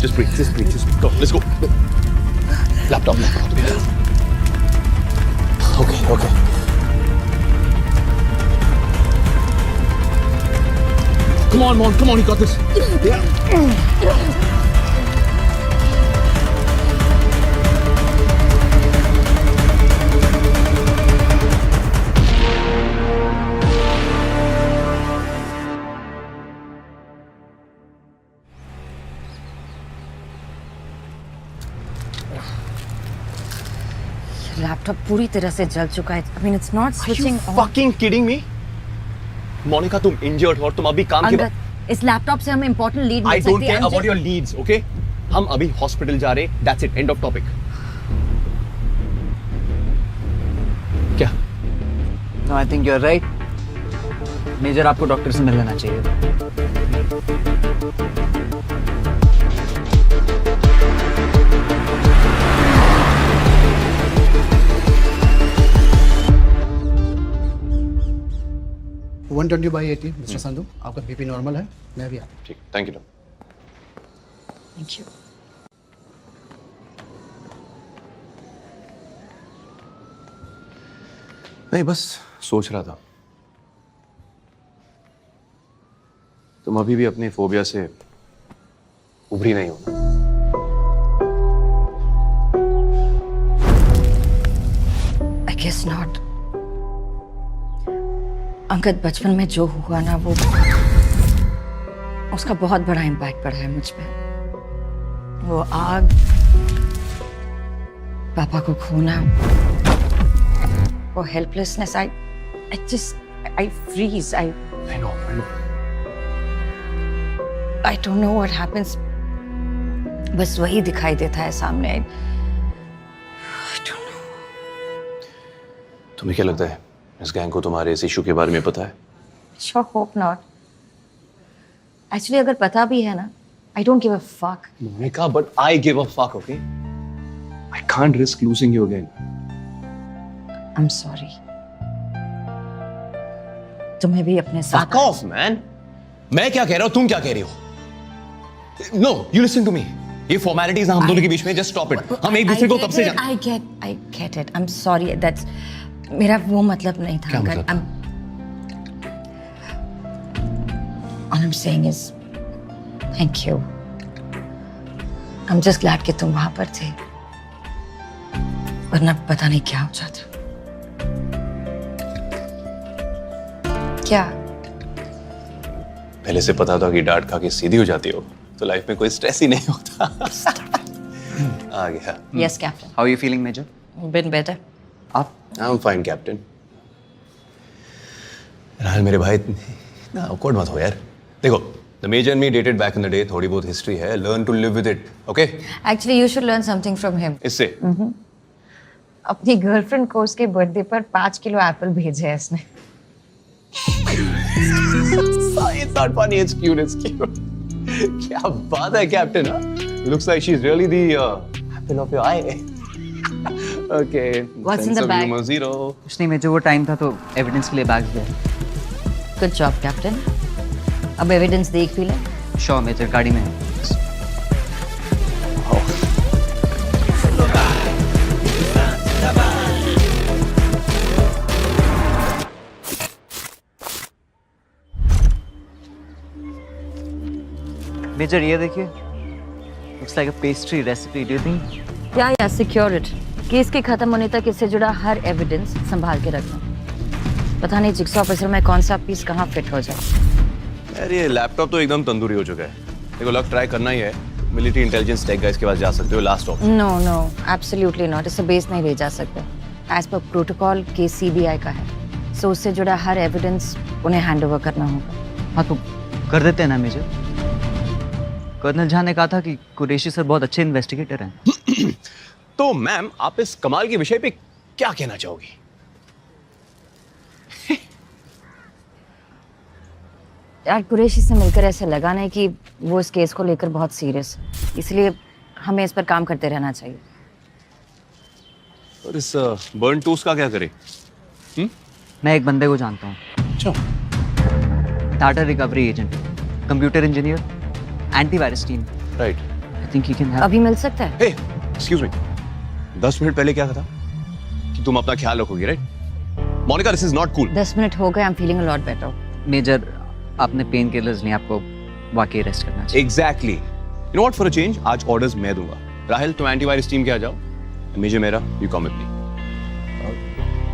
Just breathe. Go, let's go. Laptop. Okay. Come on, you got this. Yeah. Laptop पूरी तरह से जल चुका है. I mean, it's not switching on. Fucking kidding me? Monika, तुम इंजर्ड हो और तुम अभी काम के इस लैपटॉप से हमें इंपॉर्टेंट लीड मिल सकती है. I don't care about your leads, okay? हम अभी हॉस्पिटल जा रहे. That's it. End of topic. क्या? No, I think you're right. Major आपको डॉक्टर से मिल लेना चाहिए. वन 120/80 मिस्टर संधू, आपका बीपी नॉर्मल है. मैं भी आता. ठीक, थैंक यू. Thank you. नहीं, बस सोच रहा था तुम अभी भी अपनी फोबिया से उभरी नहीं हो. I guess not. अंगद, बचपन में जो हुआ ना, वो उसका बहुत बड़ा इम्पैक्ट पड़ा है मुझ पे. वो आग, पापा को खोना, वो helplessness. I freeze. I know. I don't know what happens. बस वही दिखाई देता है सामने. I don't know. तुम्हें क्या लगता है इस गैंग को तुम्हारे इस इशू के बारे में पता है? Sure, hope not. Actually, अगर पता भी है ना, I don't give a fuck. Monica, but I give a fuck, okay? I can't risk losing you again. I'm sorry. तुम्हें भी अपने साथ. Fuck off, man. मैं क्या कह रहा हूँ, तुम क्या कह रही हो? No, you listen to me. ये formalities हम दोनों के बीच में, just stop it. हम एक दूसरे को कब से जानते? I get it. I'm sorry. That's मेरा वो मतलब नहीं था. क्या मतलब? All I'm saying is thank you. I'm just glad कि तुम वहां पर थे. वरना पता नहीं क्या हो जाता. क्या? पहले से पता था कि डांट खा के सीधी हो जाती हो तो लाइफ में कोई स्ट्रेस ही नहीं होता. आ गया. Yes, Captain. How are you feeling, Major? Been better. आप? I'm fine, Captain. राहुल मेरे भाई, इतना awkward मत हो यार. देखो, The major and me dated back in the day. थोड़ी बहुत history है. Learn to live with it. Okay? Actually, you should learn something from him. इससे? अपनी गर्लफ्रेंड को उसके बर्थडे पर 5 किलो एप्पल भेजे हैं इसने. It's not funny. It's cute. It's cute. क्या बात है captain? Looks like she's really the apple of your eye. Okay. What's in the bag? Zero. कुछ नहीं मेजर, वो टाइम था तो एविडेंस के लिए बैग दिया. Good job, Captain. अब एविडेंस देख भी ले. श्योर मेजर, गाड़ी में है. मेजर ये देखिए, looks like a pastry recipe. Do you think? या सिक्योर इट. केस के खत्म होने तक इससे जुड़ा हर एविडेंस संभाल के रखना. पता नहीं जिक्सॉ ऑफिसर में कौन सा पीस कहाँ फिट हो जाए. यार ये लैपटॉप तो एकदम तंदूरी हो चुका है. देखो लग ट्राई करना ही है. मिलिट्री इंटेलिजेंस टेक गाइस के पास जा सकते हो. Last option. No absolutely not. इससे बेस नहीं ले जा सकते. As per protocol case CBI का है, सो उससे जुड़ा हर एविडेंस उन्हें हैंडओवर करना होगा. हाँ तो कर देते हैं ना मेजर. कर्नल झा ने कहा था कि कुरैशी सर बहुत अच्छे इन्वेस्टिगेटर हैं. तो मैम आप इस कमाल के विषय पे क्या कहना चाहोगी? यार कुरैशी से मिलकर ऐसे लगा नहीं कि वो इस केस को लेकर बहुत सीरियस है, इसलिए हमें इस पर काम करते रहना चाहिए. और इस बर्न टूस का क्या करें? मैं एक बंदे को जानता हूँ. अच्छा. Data recovery agent, computer engineer, antivirus team. Right. I think he can help. अभी मिल सकता है? हे एक्सक्यूज मी, 10 मिनट पहले क्या था कि तुम अपना ख्याल रखोगी, right? Monica, this is not cool. 10 minute हो गए. I am feeling a lot better. Major आपने पेन किलर्स नहीं, आपको वाकई रेस्ट करना चाहिए. Exactly. You know what, for a change आज ऑर्डर्स मैं दूंगा. राहिल तुम एंटीवायरस टीम के आ जाओ. मेजर मेरा, यू कम विद मी.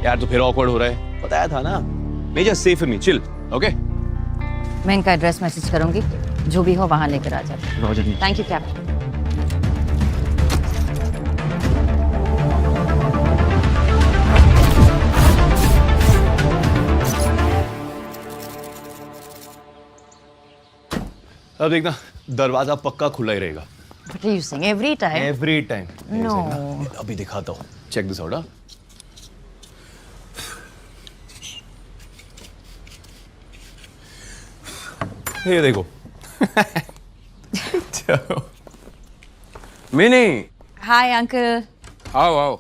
यार तो फिर ऑकवर्ड हो रहा है. बताया था ना. Major safe with me, chill. Okay. मैं इनका एड्रेस मैसेज करूंगी, जो भी हो वहां लेकर आ जाते. रॉजर. Thank you captain. अब देखना दरवाजा पक्का खुला ही रहेगा. What are you saying? Every time? Every time. No. अभी दिखाता हूँ. Check this out. ये देखो. चलो. मिनी. Hi, uncle. आओ.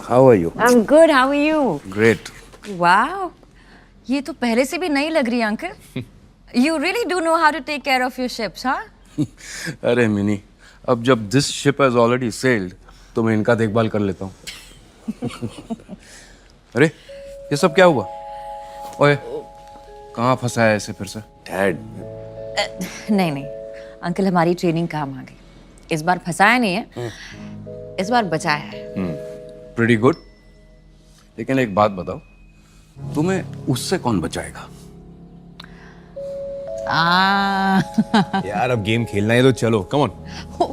How are you? I'm good. How are you? Great. Wow. ये तो पहले से भी नई लग रही है uncle. You really do know how to take care of your ships, huh? अरे मिनी, अब जब this ship has already sailed, तो मैं इनका देखभाल कर लेता हूँ. अरे ये सब क्या हुआ? ओए, कहाँ फंसा है ऐसे फिर से? डैड. नहीं अंकल, हमारी ट्रेनिंग काम आ गई. इस बार फंसाया नहीं है, इस बार बचाया है. Pretty good. लेकिन एक बात बताओ, तुम्हें उससे कौन बचाएगा? यार अब गेम खेलना है तो चलो. Come on.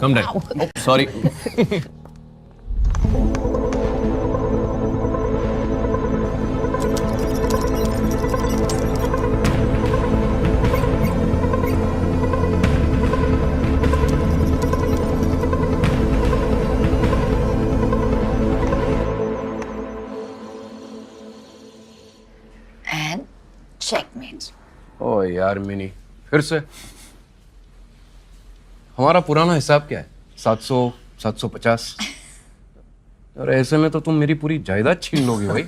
Come dad. Sorry. And checkmate. ओ यार मिनी, फिर से? हमारा पुराना हिसाब क्या है? 700, 750. और ऐसे में तो तुम मेरी पूरी जायदाद छीन लोगी भाई.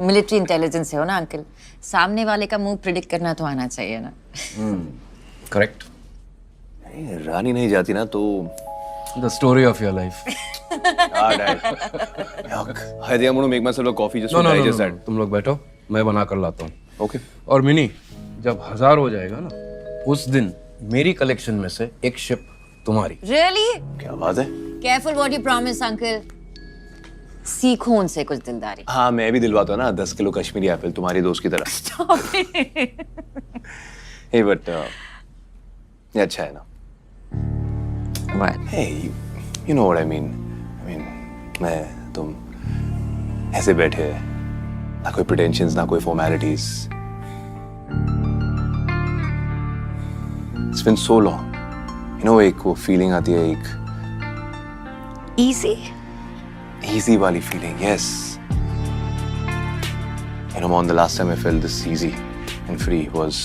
मिलिट्री इंटेलिजेंस है हो ना अंकल, सामने वाले का मुंह प्रिडिक्ट करना तो आना चाहिए ना. करेक्ट. रानी नहीं जाती ना तो. The story of your life. I think I'm going to make myself a coffee just to digest that. तुम लोग बैठो, मैं बना कर लाता हूँ. Okay. और मिनी, जब 1000 हो जाएगा ना, उस दिन मेरी कलेक्शन में से एक शिप तुम्हारी. Really? क्या बात है? Careful what you promise, uncle. सीखो उनसे कुछ दिलदारी. हाँ मैं भी दिलवाता हूँ ना 10 किलो कश्मीरी एप्पल तुम्हारी दोस्त की तरह. Stop it. Hey but ये अच्छा है ना. What? Hey, you know what I mean. मैं तुम ऐसे बैठे ना कोई प्रिटेंशंस, ना कोई formalities. It's been so long. You know, एक वो फीलिंग आती है, एक easy वाली feeling. Yes. You know, Mom, the last time I felt this easy and free was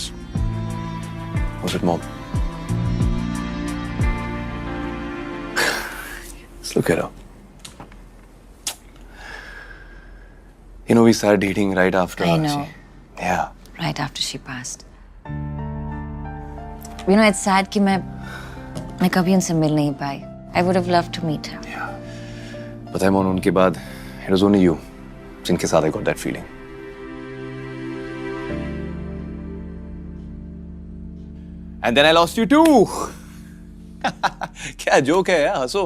at Mom. Let's look at her. You know, we started dating right after. I know. Yeah. Right after she passed. You know, it's sad कि मैं कभी उनसे मिल नहीं पाई. I would have loved to meet her. पता है मोन, उनके बाद it was only you जिनके साथ I got that feeling. And then I lost you too. क्या जोक है यार, हंसो.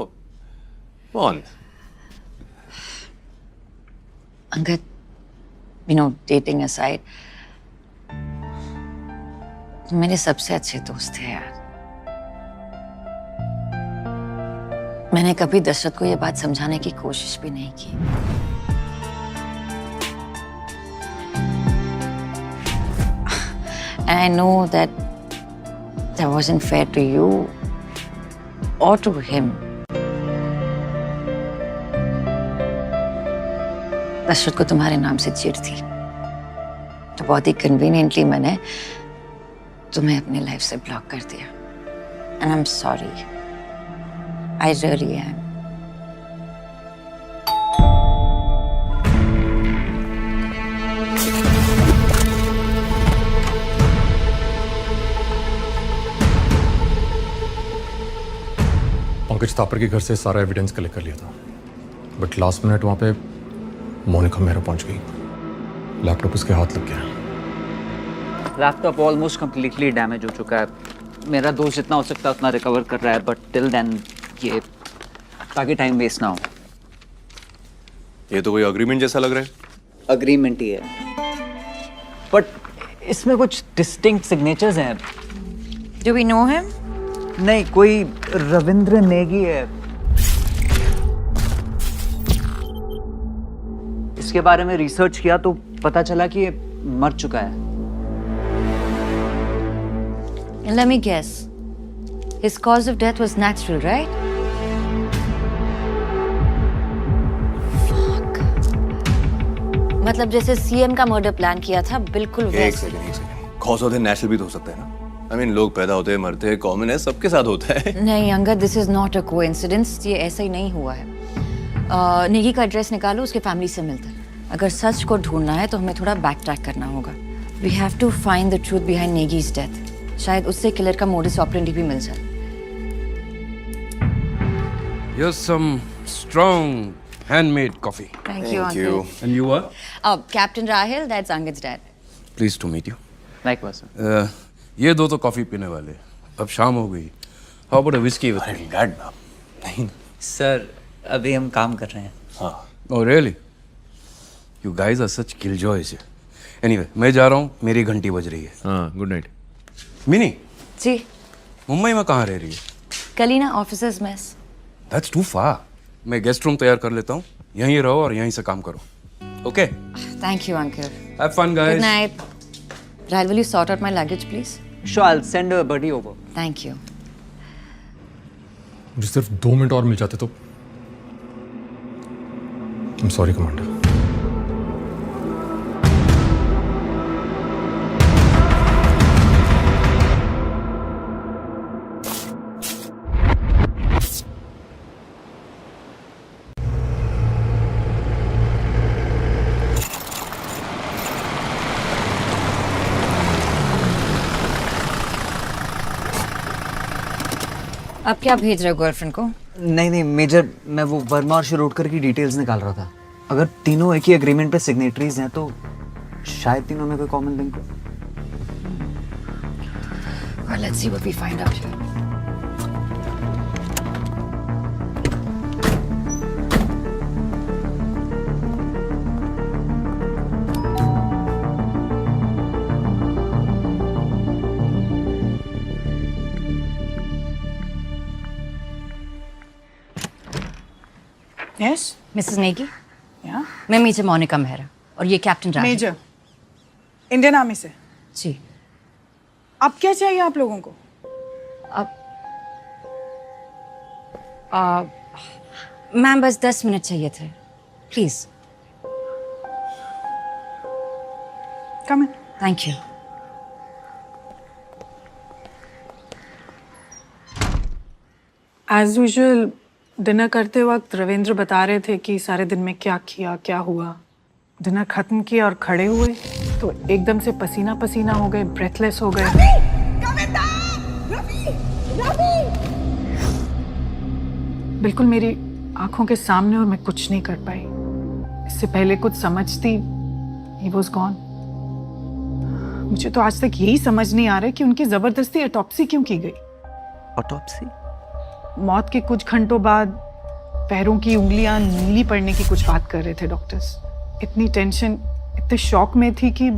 मोन. Angad, you know, dating aside, मेरे सबसे अच्छे दोस्त थे यार. मैंने कभी दशरथ को ये बात समझाने की कोशिश भी नहीं की. And I know that wasn't fair to you or to him. Dasharath को तुम्हारे नाम से चिढ़ थी, तो बहुत ही कन्वीनियंटली मैंने तुम्हें अपनी लाइफ से ब्लॉक कर दिया. And I'm sorry. I really am. Pankaj Thapar के घर से सारा एविडेंस कलेक्ट कर लिया था, बट लास्ट मिनट वहाँ पे मोनिका मेहरा पहुँच गई. लैपटॉप उसके हाथ लग गया. लैपटॉप ऑलमोस्ट कम्प्लीटली डैमेज हो चुका है. मेरा दोस्त जितना हो सकता है उतना रिकवर कर रहा है, बट टिल देन ये ताकि टाइम वेस्ट ना हो. ये तो कोई अग्रीमेंट जैसा लग रहा है. अग्रीमेंट ही है, बट इसमें कुछ डिस्टिंक्ट सिग्नेचर्स हैं. Do we know him? नहीं, कोई रविंद्र नेगी है. इसके बारे में रिसर्च किया तो पता चला कि ये मर चुका है. And let me guess. His cause of death was natural, right? Fuck. मतलब जैसे सीएम का मर्डर प्लान किया था, बिल्कुल एक वैसे. Second. Cause of the natural भी तो हो सकता है ना. I mean, लोग पैदा होते हैं, मरते हैं, कॉमन है, सबके साथ होता है. नहीं Angad, this is not a coincidence. ये ऐसा ही नहीं हुआ है. नेगी का एड्रेस निकालो, उसके फैमिली से मिलता है. अगर सच को ढूंढना है तो हमें थोड़ा बैक ट्रैक करना होगा. We have to find the truth behind Negi's death. शायद उससे किलर का मोडिस ऑपरेंडी भी मिल जाए. Here's some strong handmade coffee. Thank you, Uncle. And you are? Captain Rahil, that's Angad's dad. Pleased to meet you. Likewise. ये दो तो कॉफी पीने वाले. अब शाम हो गई. How about a whiskey with me? नहीं. सर, अभी हम काम कर रहे हैं. हाँ. Oh really? You guys are such killjoys. Anyway, मैं जा रहा हूँ. मेरी घंटी बज रही है. हाँ, गुड नाइट. मिनी, जी. मुंबई में कहाँ रह रही है? Kalina officers mess. That's too far. मैं गेस्ट रूम तैयार कर लेता हूँ. यहीं रहो और यहीं से काम करो. Okay? Thank you, Uncle. Have fun, guys. Good night. Rahil, will you sort out my luggage, please? Sure, I'll send a buddy over. Thank you. मुझे सिर्फ 2 मिनट और मिल जाते तो. I'm sorry, Commander. अब क्या भेज रहे हो गर्लफ्रेंड को? नहीं मेजर, मैं वो वर्मा और शिरोडकर की डिटेल्स निकाल रहा था. अगर तीनों एक ही एग्रीमेंट पे सिग्नेटरीज हैं तो शायद तीनों में कोई कॉमन लिंक हो. Well, let's see what we find out here. Yes, Mrs. Negi. Yeah. मैं मीचे मोनिका मेहरा. और ये कैप्टन राज। मेजर, इंडियन आर्मी से। जी। अब क्या चाहिए आप लोगों को? मैम बस 10 मिनट चाहिए थे, please. Come in. Thank you. As usual dinner करते वक्त रविंद्र बता रहे थे कि सारे दिन में क्या किया, क्या हुआ। डिनर खत्म किया और खड़े हुए तो एकदम से पसीना पसीना हो गए, ब्रेथलेस हो गए। बिल्कुल मेरी आंखों के सामने, और मैं कुछ नहीं कर पाई। इससे पहले कुछ समझती, he was gone। मुझे तो आज तक यही समझ नहीं आ रहा कि उनकी जबरदस्ती ऑटोप्सी क्यों की गई। ऑटोप्सी? मौत के कुछ घंटों बाद पैरों की उंगलियां नीली पड़ने की कुछ बात कर रहे थे डॉक्टर्स। इतनी टेंशन, इतने शॉक में थी कि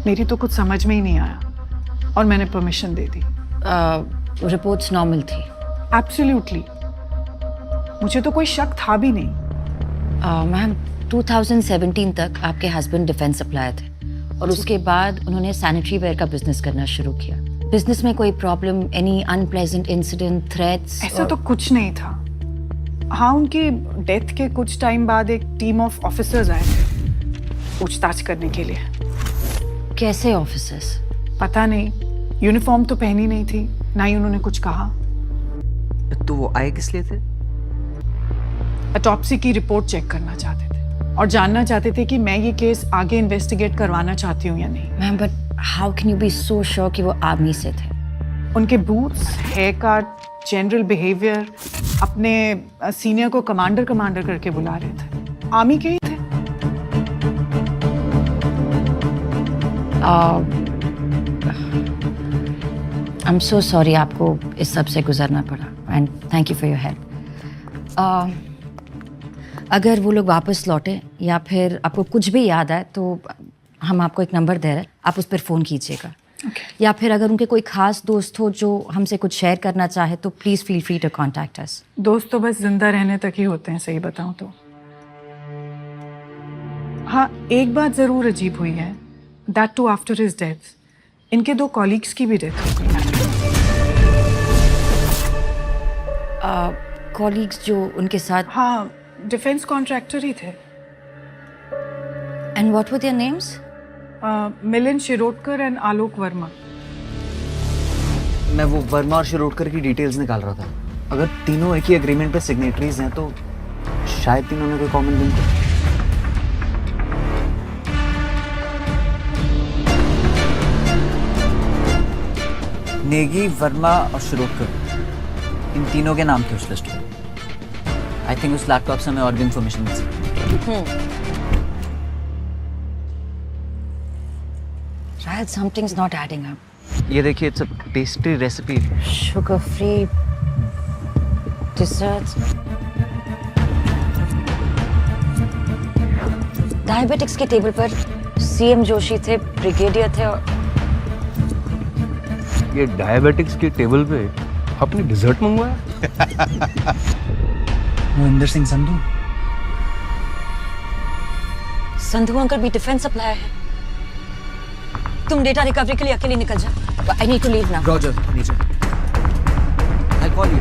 मेरी तो कुछ समझ में ही नहीं आया और मैंने परमिशन दे दी। रिपोर्ट्स नॉर्मल थी? एब्सोल्युटली, मुझे तो कोई शक था भी नहीं। मैम 2017 तक आपके हस्बैंड डिफेंस सप्लायर थे और उसके बाद उन्होंने सैनिटरी वेयर का बिजनेस करना शुरू किया। बिजनेस में कोई problem, any unpleasant incident, threats? ऐसा तो कुछ नहीं था। हाँ, उनकी डेथ के कुछ टाइम बाद एक टीम ऑफ ऑफिसर्स आए थे पूछताछ करने के लिए। कैसे ऑफिसर्स? पता नहीं, यूनिफॉर्म तो पहनी नहीं थी, ना ही उन्होंने कुछ कहा। तो वो आए किस लिए थे? ऑटोप्सी की रिपोर्ट चेक करना चाहते थे और जानना चाहते थे कि मैं ये केस आगे इन्वेस्टिगेट करवाना चाहती हूँ या नहीं। Ma'am but how can you be so sure कि वो आर्मी से थे? उनके boots, hair cut, general behaviour, अपने सीनियर को कमांडर कमांडर करके बुला रहे थे। आर्मी के ही थे। आई एम सो सॉरी आपको इस सब से गुजरना पड़ा and thank you for your help. अगर वो लोग वापस लौटे या फिर आपको कुछ भी याद आए तो हम आपको एक नंबर दे रहे हैं, आप उस पर फ़ोन कीजिएगा। या फिर अगर उनके कोई खास दोस्त हो जो हमसे कुछ शेयर करना चाहे तो please feel free to contact us. दोस्त तो बस जिंदा रहने तक ही होते हैं, सही बताऊं तो। हाँ, एक बात ज़रूर अजीब हुई है, that too after his death इनके 2 कॉलीग्स की भी डेथ हो गई। कॉलीग्स जो उनके साथ? हाँ, डिफेंस कॉन्ट्रैक्टर ही थे। And what were their names? Milind Shirodkar and Alok Verma. मैं वो वर्मा और शिरोडकर की डिटेल्स निकाल रहा था। अगर तीनों एक ही एग्रीमेंट पे सिग्नेटरीज हैं तो शायद तीनों में कोई कॉमन लिंक हो। नेगी, वर्मा और शिरोडकर, इन तीनों के नाम थे उस लिस्ट में। आई थिंक उस लैपटॉप से हमें और भी इंफॉर्मेशन मिल सकती। शायद समथिंग्स नॉट एडिंग अप। ये देखिए, it's a pastry recipe. Sugar free desserts, diabetics के टेबल पर सीएम जोशी थे, ब्रिगेडियर थे और ये डायबिटिक्स के टेबल पे आपने डिजर्ट मंगवाया? मोहिंदर सिंह संधू। संधू अंकल भी डिफेंस सप्लायर है। तुम डेटा रिकवरी के लिए अकेले निकल जाओ। I need to leave now. Roger, नीचे। I call you.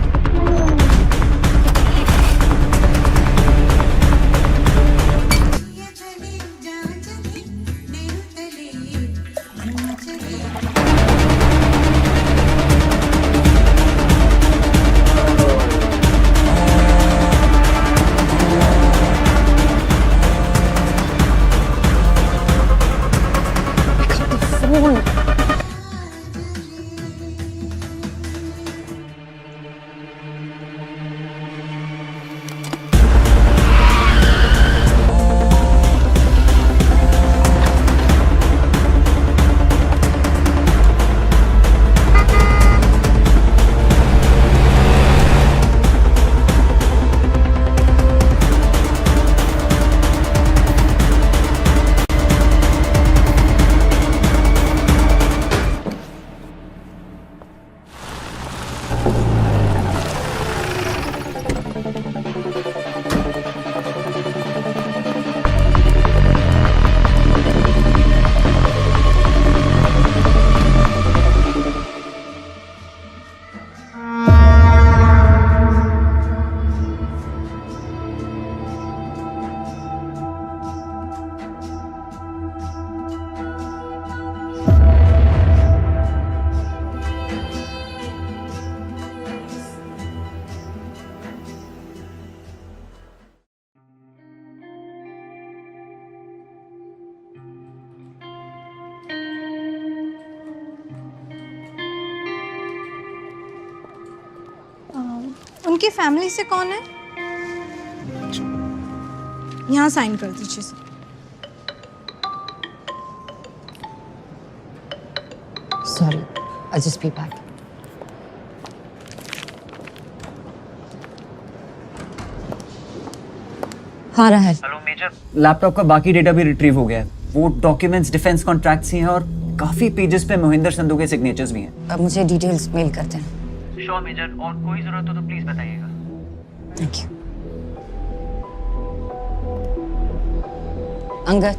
उनकी फैमिली से कौन है? यहाँ साइन कर दीजिए sir. Sorry, I'll just be back. हाँ राहल। हेलो मेजर, लैपटॉप का बाकी डेटा भी रिट्रीव हो गया है। वो डॉक्यूमेंट्स डिफेंस कॉन्ट्रैक्ट्स ही हैं और काफी पेजेस पे मोहिंदर संधू के सिग्नेचर्स भी हैं। अब मुझे डिटेल्स मेल करते हैं। श्योर मेजर, और कोई जरूरत हो तो प्लीज बताइएगा। Thank you. अंगद।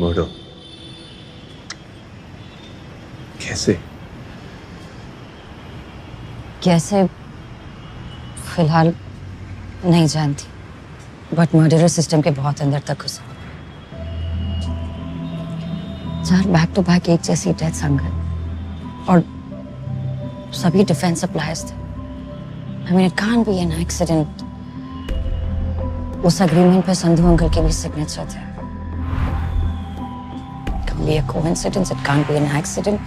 मर्डर कैसे? कैसे फिलहाल नहीं जानती, बट मर्डरर सिस्टम के बहुत अंदर तक घुसा। 4 बैक टू बैक एक जैसी डेथ अंगद, और सभी डिफेंस सप्लायर्स थे। I mean, it can't be an accident. उस अग्रीमेंट पे संधू अंकल के भी सिग्नेचर थे। It can't be a coincidence. It can't be an accident.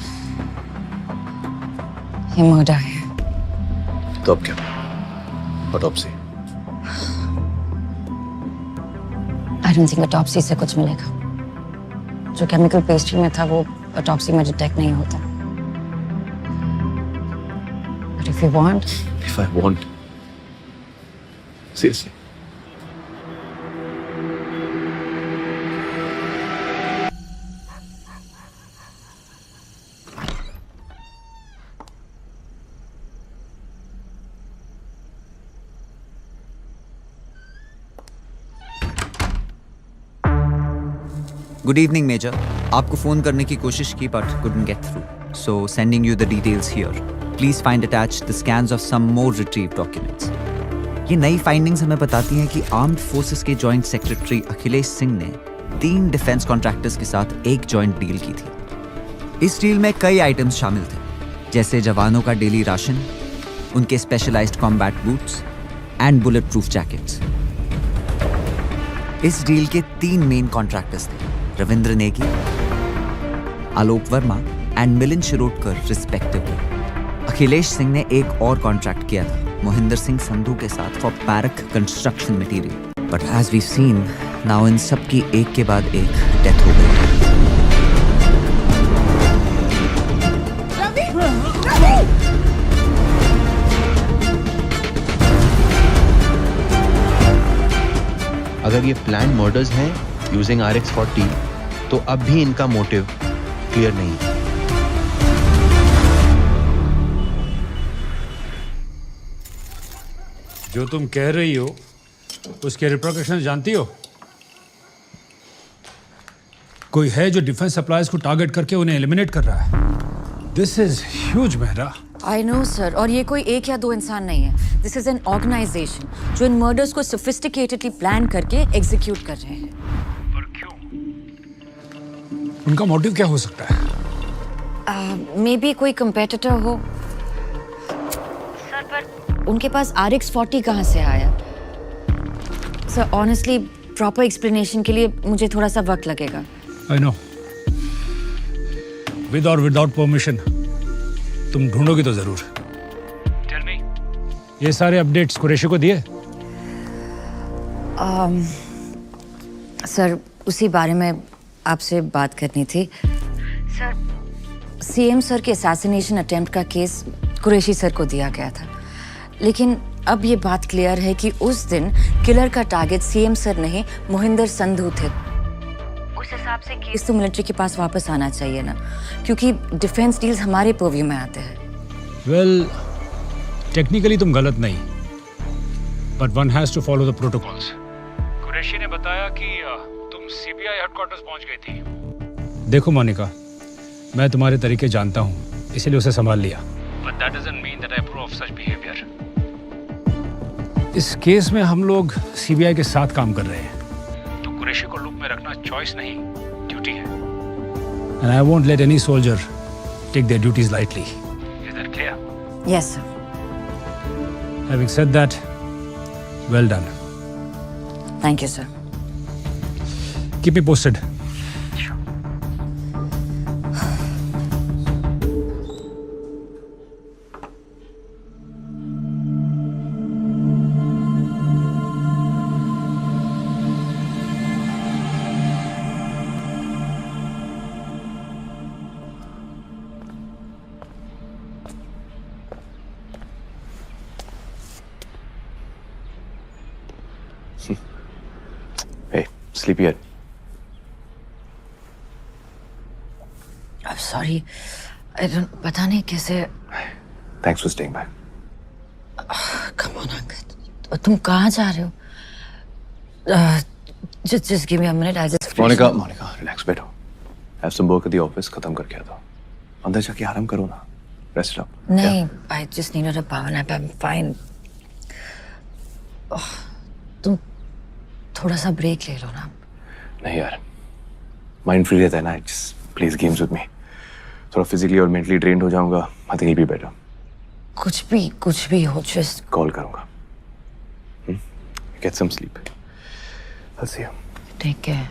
ये मर्डर है। तो अब क्या? Autopsy? I don't think autopsy से कुछ मिलेगा। जो केमिकल पेस्ट्री में था वो ऑटोप्सी में डिटेक्ट नहीं होता। But if you want, If I want, seriously. Good evening major, आपको फ़ोन करने की कोशिश की but couldn't get through. So sending you the details here. Please find attached the scans of some more retrieved documents. ये नई फाइंडिंग्स हमें बताती हैं कि आर्म्ड फोर्सेस के जॉइंट सेक्रेटरी अखिलेश सिंह ने 3 डिफेंस कॉन्ट्रैक्टर्स के साथ एक जॉइंट डील की थी। इस डील में कई आइटम्स शामिल थे, जैसे जवानों का डेली राशन, उनके specialised combat boots and bullet proof jackets. इस डील के 3 मेन कॉन्ट्रैक्टर्स थे, रविंद्र नेगी, आलोक वर्मा एंड मिलिंद शिरोडकर रिस्पेक्टिवली। अखिलेश सिंह ने एक और कॉन्ट्रैक्ट किया था मोहिंदर सिंह संधू के साथ फॉर पैरक construction material, but as we seen now इन सब की एक के बाद एक डेथ हो गई। अगर ये प्लान मर्डर्स हैं यूजिंग RX-40 तो अब भी इनका मोटिव क्लियर नहीं है। जो तुम कह रही हो उसके रिप्रिकॉशंस जानती हो? कोई है जो डिफेंस सप्लायर्स को टारगेट करके उन्हें एलिमिनेट कर रहा है। This is huge Mehra. I know sir, और ये कोई 1 या 2 इंसान नहीं है। दिस इज एन ऑर्गेनाइजेशन जो इन मर्डर्स को सोफिस्टिकेटेडली प्लान करके एग्जीक्यूट कर रहे हैं। पर क्यों? उनका मोटिव क्या हो सकता है? मे बी कोई कंपेटिटर हो सर, पर उनके पास RX-40 कहाँ से आया? सर ऑनेस्टली प्रॉपर एक्सप्लेनेशन के लिए मुझे थोड़ा सा वक्त लगेगा। आई नो, विद और विदाउट परमिशन तुम ढूंढोगी तो जरूर। टेल मी, ये सारे अपडेट्स कुरैशी को दिए? सर उसी बारे में आपसे बात करनी थी। सर CM सर के असैसिनेशन अटेम्प्ट का केस कुरैशी सर को दिया गया था, लेकिन अब ये बात क्लियर है कि उस दिन किलर का टारगेट CM सर नहीं मोहिंदर संधू थे। उस हिसाब से केस तो मिलिट्री के पास वापस आना चाहिए ना, क्योंकि डिफेंस डील्स हमारे पर्व्यू में आते हैं। वेल, टेक्निकली तुम गलत नहीं, but one has to follow the protocols. Qureshi ने बताया कि तुम CBI हेडक्वार्टर्स पहुंच गई थी। देखो मोनिका, मैं तुम्हारे तरीके जानता हूं, इसलिए उसे संभाल लिया। But that doesn't mean that I approve of such behavior. इस केस में हम लोग CBI के साथ काम कर रहे हैं, तो कुरैशी को लूप में रखना चॉइस नहीं, ड्यूटी है। And I won't let any soldier take their duties lightly. Is that clear? Yes, sir. Having said that, well done. Thank you, sir. Keep me posted. sleepy yet? I'm sorry. I don't. पता नहीं कैसे. Thanks for staying back. Come on, Angad. तुम कहाँ जा रहे हो? Just give me a minute. I just. Monica, relax, बैठो. Have some work at the office. खत्म करके आता हूँ. अंदर जाके आराम करो ना. Rest up. नहीं, I just needed a power nap. I'm fine. तुम थोड़ा सा ब्रेक ले लो ना. नहीं यार. Mind free रहता है ना. Just plays games with me. थोड़ा physically और mentally drained हो जाऊँगा. I think he'll be better. कुछ भी हो, just. Call करूँगा. Get some sleep. I'll see you. Take care.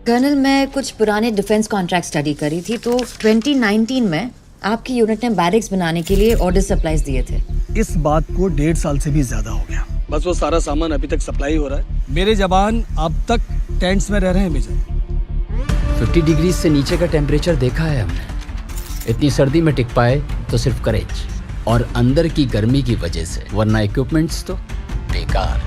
Colonel, मैं कुछ पुराने डिफेंस कॉन्ट्रैक्ट स्टडी करी थी तो 2019 में आपकी यूनिट ने बैरिक्स बनाने के लिए ऑर्डर सप्लाईज दिए थे. इस बात को 1.5 साल से भी ज्यादा हो गया. बस वो सारा सामान अभी तक सप्लाई हो रहा है. मेरे जवान अब तक टेंट्स में रह रहे हैं मेजर. 50 डिग्री से नीचे का टेम्परेचर देखा है हमने. इतनी सर्दी में टिक पाए तो सिर्फ करेज और अंदर की गर्मी की वजह से, वरना इक्विपमेंट्स तो बेकार.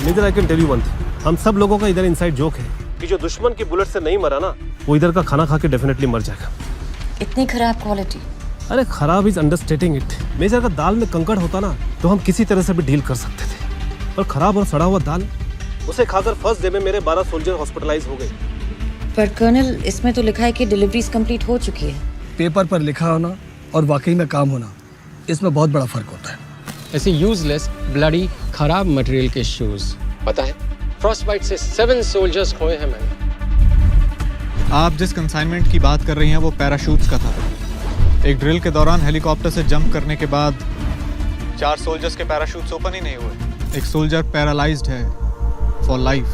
Major, I can tell you one thing. हम सब लोगों का इधर इनसाइड जोक है कि जो दुश्मन की बुलेट से नहीं मरा ना, वो इधर का खाना खा के डेफिनेटली मर जाएगा. इतनी खराब क्वालिटी. अरे खराब इज अंडरस्टेटिंग इट. मेजर, का दाल में कंकड़ होता ना तो हम किसी तरह से भी डील कर सकते थे, और खराब और सड़ा हुआ दाल, उसे खाकर फर्स्ट डे में मेरे 12 सोल्जर हॉस्पिटलाइज हो गए. पर कर्नल, इसमें तो लिखा है कि डिलीवरीज कंप्लीट हो चुकी है. पेपर पर लिखा होना और वाकई में काम होना, इसमें बहुत बड़ा फर्क होता है. ऐसे यूजलेस ब्लडी खराब मटेरियल के शूज, पता है फ्रॉस्टबाइट से 7 सोल्जर्स खोए हैं मैंने. आप जिस कंसाइनमेंट की बात कर रही हैं वो पैराशूट्स का था. एक ड्रिल के दौरान हेलीकॉप्टर से जंप करने के बाद 4 सोल्जर्स के पैराशूट्स ओपन ही नहीं हुए. एक सोल्जर पैरालाइज्ड है for life.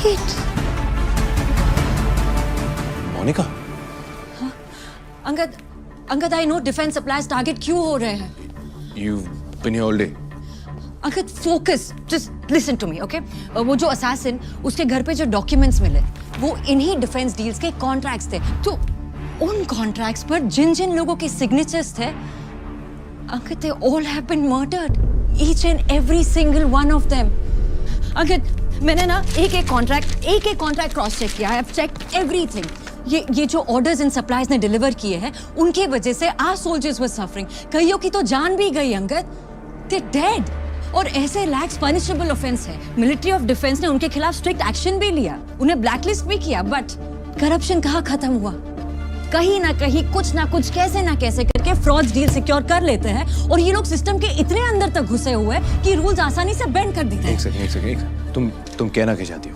It. Monica. Angad, I know defence supplies target क्यों हो रहे हैं. You've been here all day. Angad, focus. Just listen to me, okay? वो जो असैसिन, उसके घर पे जो डॉक्यूमेंट्स मिले, वो इन्हीं डिफेंस डील्स के कॉन्ट्रैक्ट्स थे. तो उन कॉन्ट्रैक्ट्स पर जिन लोगों के सिग्नेचर्स थे, Angad, they all have been murdered. Each and every single one of them. Angad, मैंने ना एक कॉन्ट्रैक्ट क्रॉस चेक किया. I have checked everything. ये जो ऑर्डर्स इन सप्लाईज ने डिलीवर किए हैं, उनके वजह से आवर सोल्जर्स वर सफरिंग. कईयों की तो जान भी गई अंगद. They did. और ऐसे लैक्स पनिशेबल ऑफेंस है. मिलिट्री ऑफ डिफेंस ने उनके खिलाफ स्ट्रिक्ट एक्शन भी लिया, उन्हें ब्लैकलिस्ट भी किया. बट करप्शन कहाँ खत्म हुआ? कहीं ना कहीं कुछ ना कुछ कैसे ना कैसे करके फ्रॉड डील सिक्योर कर लेते हैं, और ये लोग सिस्टम के इतने अंदर तक घुसे हुए हैं कि रूल्स आसानी से बेंड कर देते हैं. एक सेकंड. तुम कहना क्या चाहती हो?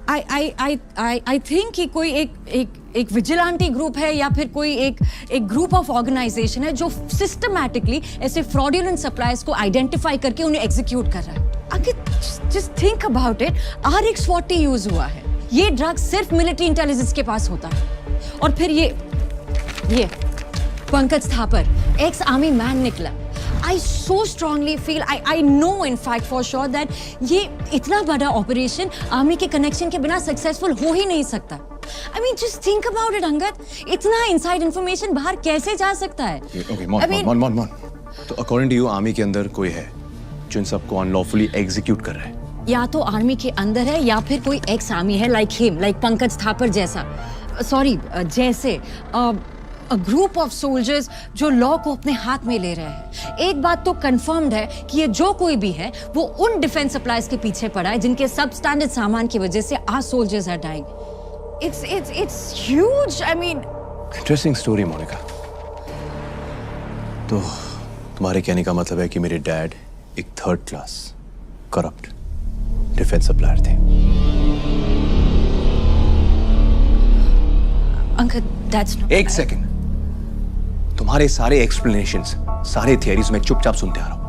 I think कि कोई एक विजिलेंटी ग्रुप है या फिर कोई एक ग्रुप ऑफ ऑर्गेनाइजेशन है जो सिस्टमैटिकली ऐसे फ्रॉडुलेंट सप्लाईज को आइडेंटिफाई करके उन्हें एग्जीक्यूट कर रहा है. अगर just think about it, RX-40 use हुआ है. ये ड्रग सिर्फ मिलिट्री इंटेलिजेंस के पास होता है. और फिर ये Pankaj Thapar, ex army man निकला. I so strongly feel, I know in fact for sure that ये इतना बड़ा ऑपरेशन आर्मी के कनेक्शन के बिना सक्सेसफुल हो ही नहीं सकता. I mean just think about it Angad. इतना इनसाइड इंफॉर्मेशन बाहर कैसे जा सकता है? Okay, Mon. तो अकॉर्डिंग टू यू आर्मी के अंदर कोई है जो इन सबको अनलॉफुली एग्जीक्यूट कर रहा है? या तो आर्मी के अंदर है या फिर कोई एक्स आर्मी है, लाइक पंकज थापर जैसा. जैसे a group of soldiers जो लॉ को अपने हाथ में ले रहे हैं. एक बात तो कंफर्म्ड है कि ये जो कोई भी है वो उन डिफेंस सप्लाईज के पीछे पड़ा है जिनके सब स्टैंडर्ड सामान की वजह से our soldiers are dying. It's huge. I mean, interesting story Monica. तो तुम्हारे कहने का मतलब है कि मेरे डैड एक 3rd class corrupt defence supplier थे. Uncle, that's not. एक सेकंड. तुम्हारे सारे एक्सप्लेनेशंस, सारे थियरीज में चुपचाप सुनते आ रहा हूं.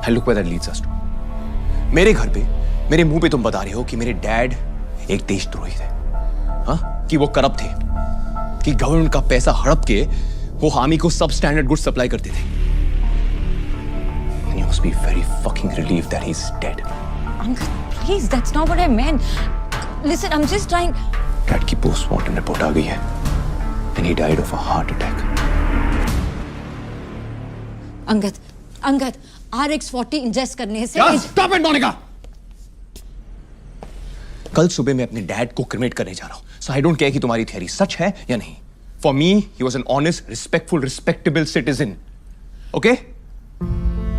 And look where that leads us to. मेरे घर पे, मेरे मुंह पे तुम बता रहे हो कि मेरे डैड एक देशद्रोही थे. हाँ? कि वो करप्ट थे, कि गवर्नमेंट का पैसा हड़प के वो आर्मी को सब स्टैंडर्ड गुड्स सप्लाई करते थे। And you must be very fucking relieved that he's dead. Uncle, please, that's not what I meant. Listen, I'm just trying. Dad की पोस्टमार्टम रिपोर्ट आ गई है and he died of a heart attack. Angad, RX-40 ingest करने से Stop it, Monica! कल सुबह मैं अपने डैड को क्रिमेट करने जा रहा हूं, so I don't care कि तुम्हारी थियरी सच है या नहीं. For me, he was an honest, respectful, respectable citizen. Okay?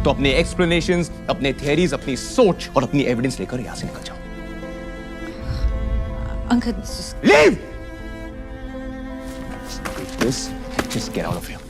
तो अपने एक्सप्लेनेशंस, अपने थियरीज, अपनी सोच और अपनी एविडेंस लेकर यहां से निकल जाओ. Uncle, Leave! This, just get out of here.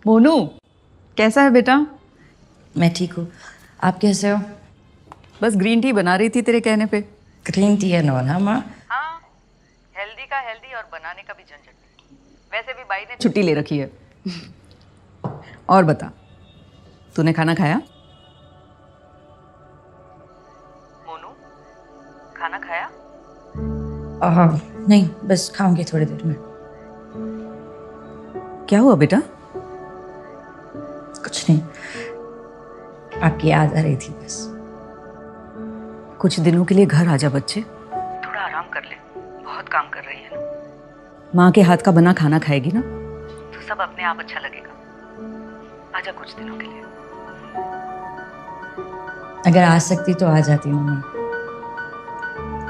Monu, कैसा है बेटा? मैं ठीक हूँ, आप कैसे हो? बस ग्रीन टी बना रही थी तेरे कहने पे। ग्रीन टी है ना माँ? हाँ, हेल्दी का हेल्दी और बनाने का भी झंझट नहीं। वैसे भी बाई ने छुट्टी ले रखी है। और बता, तूने खाना खाया? मोनू, खाना खाया? नहीं, बस खाऊंगी थोड़ी देर में। क्या हुआ बेटा? कुछ नहीं, आपकी याद आ रही थी बस। कुछ दिनों के लिए घर आजा बच्चे, थोड़ा आराम कर ले, बहुत काम कर रही है ना। माँ के हाथ का बना खाना खाएगी ना तो सब अपने आप अच्छा लगेगा। आजा कुछ दिनों के लिए। अगर आ सकती तो आ जाती मम्मी।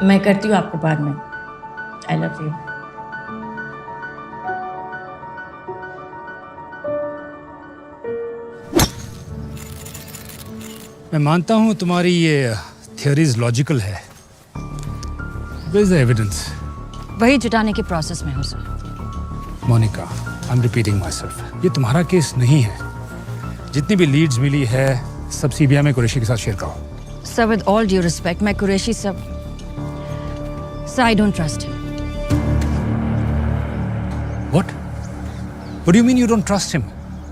मैं करती हूँ आपको बाद में। आई लव यू। मैं मानता हूं तुम्हारी ये थियरीज लॉजिकल है। Where is the evidence? वही जुटाने के प्रोसेस में हूँ sir. Monica, I am repeating myself, ये तुम्हारा केस नहीं है। जितनी भी लीड्स मिली है सब सीबीआई में कुरैशी के साथ शेयर करो। Sir, with all due respect, मैं Qureshi sir, I don't trust him. What? What do you mean you don't trust him?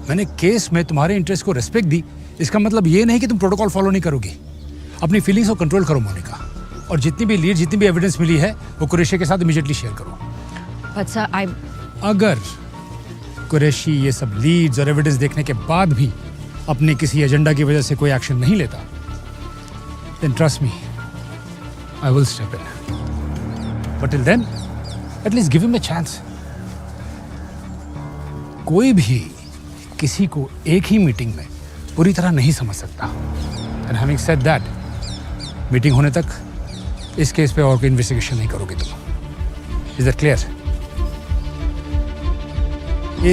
मैंने केस में तुम्हारे इंटरेस्ट को रिस्पेक्ट दी, इसका मतलब ये नहीं कि तुम प्रोटोकॉल फॉलो नहीं करोगी। अपनी फीलिंग्स को कंट्रोल करो मोनिका, और जितनी भी लीड, जितनी भी एविडेंस मिली है वो कुरैशी के साथ इमीडिएटली शेयर करो। But sir, अगर कुरैशी ये सब लीड्स और एविडेंस देखने के बाद भी अपने किसी एजेंडा की वजह से कोई एक्शन नहीं लेता, then trust me, I will step in. But till then, at least give him a chance. कोई भी किसी को एक ही मीटिंग में पूरी तरह नहीं समझ सकता। And having said that, meeting होने तक इस केस पे और कोई इन्वेस्टिगेशन नहीं करोगे तुम। Is that clear?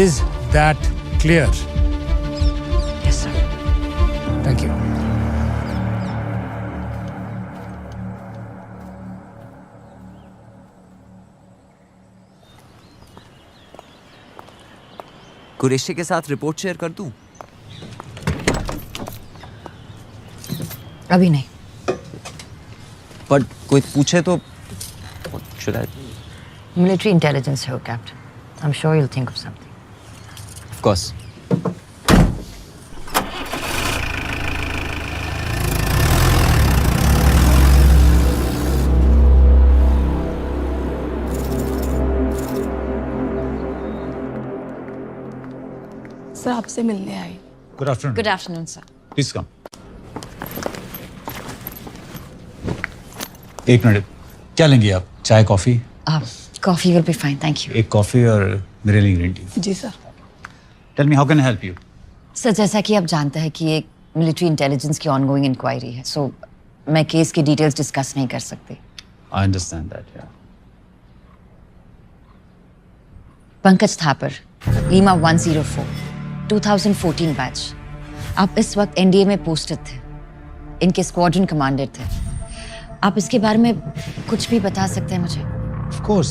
Is that clear? Yes, sir. Thank you. Qureshi के साथ रिपोर्ट शेयर कर दूं? अभी नहीं। पर कोई पूछे तो should I? Military intelligence है वो captain. I'm sure you'll think of something. Of course. सर, आपसे मिलने आई। Good afternoon. Good afternoon, sir. Please come. एक मिनट, क्या लेंगी आप? चाय, coffee? Coffee will be fine, thank you. एक कॉफी और मेरे लिए ग्रीन टी। जी sir. Tell me, how can I help you? Sir, जैसा कि आप जानते हैं कि एक मिलिट्री इंटेलिजेंस की ऑनगोइंग इंक्वायरी है, सो मैं केस की डिटेल्स डिस्कस नहीं कर सकती। I understand that, yeah. Pankaj Thapar, Lima 104, 2014 batch. आप इस वक्त एनडीए में पोस्टेड थे, इनके स्क्वाड्रन कमांडर थे। आप इसके बारे में कुछ भी बता सकते हैं मुझे? कोर्स,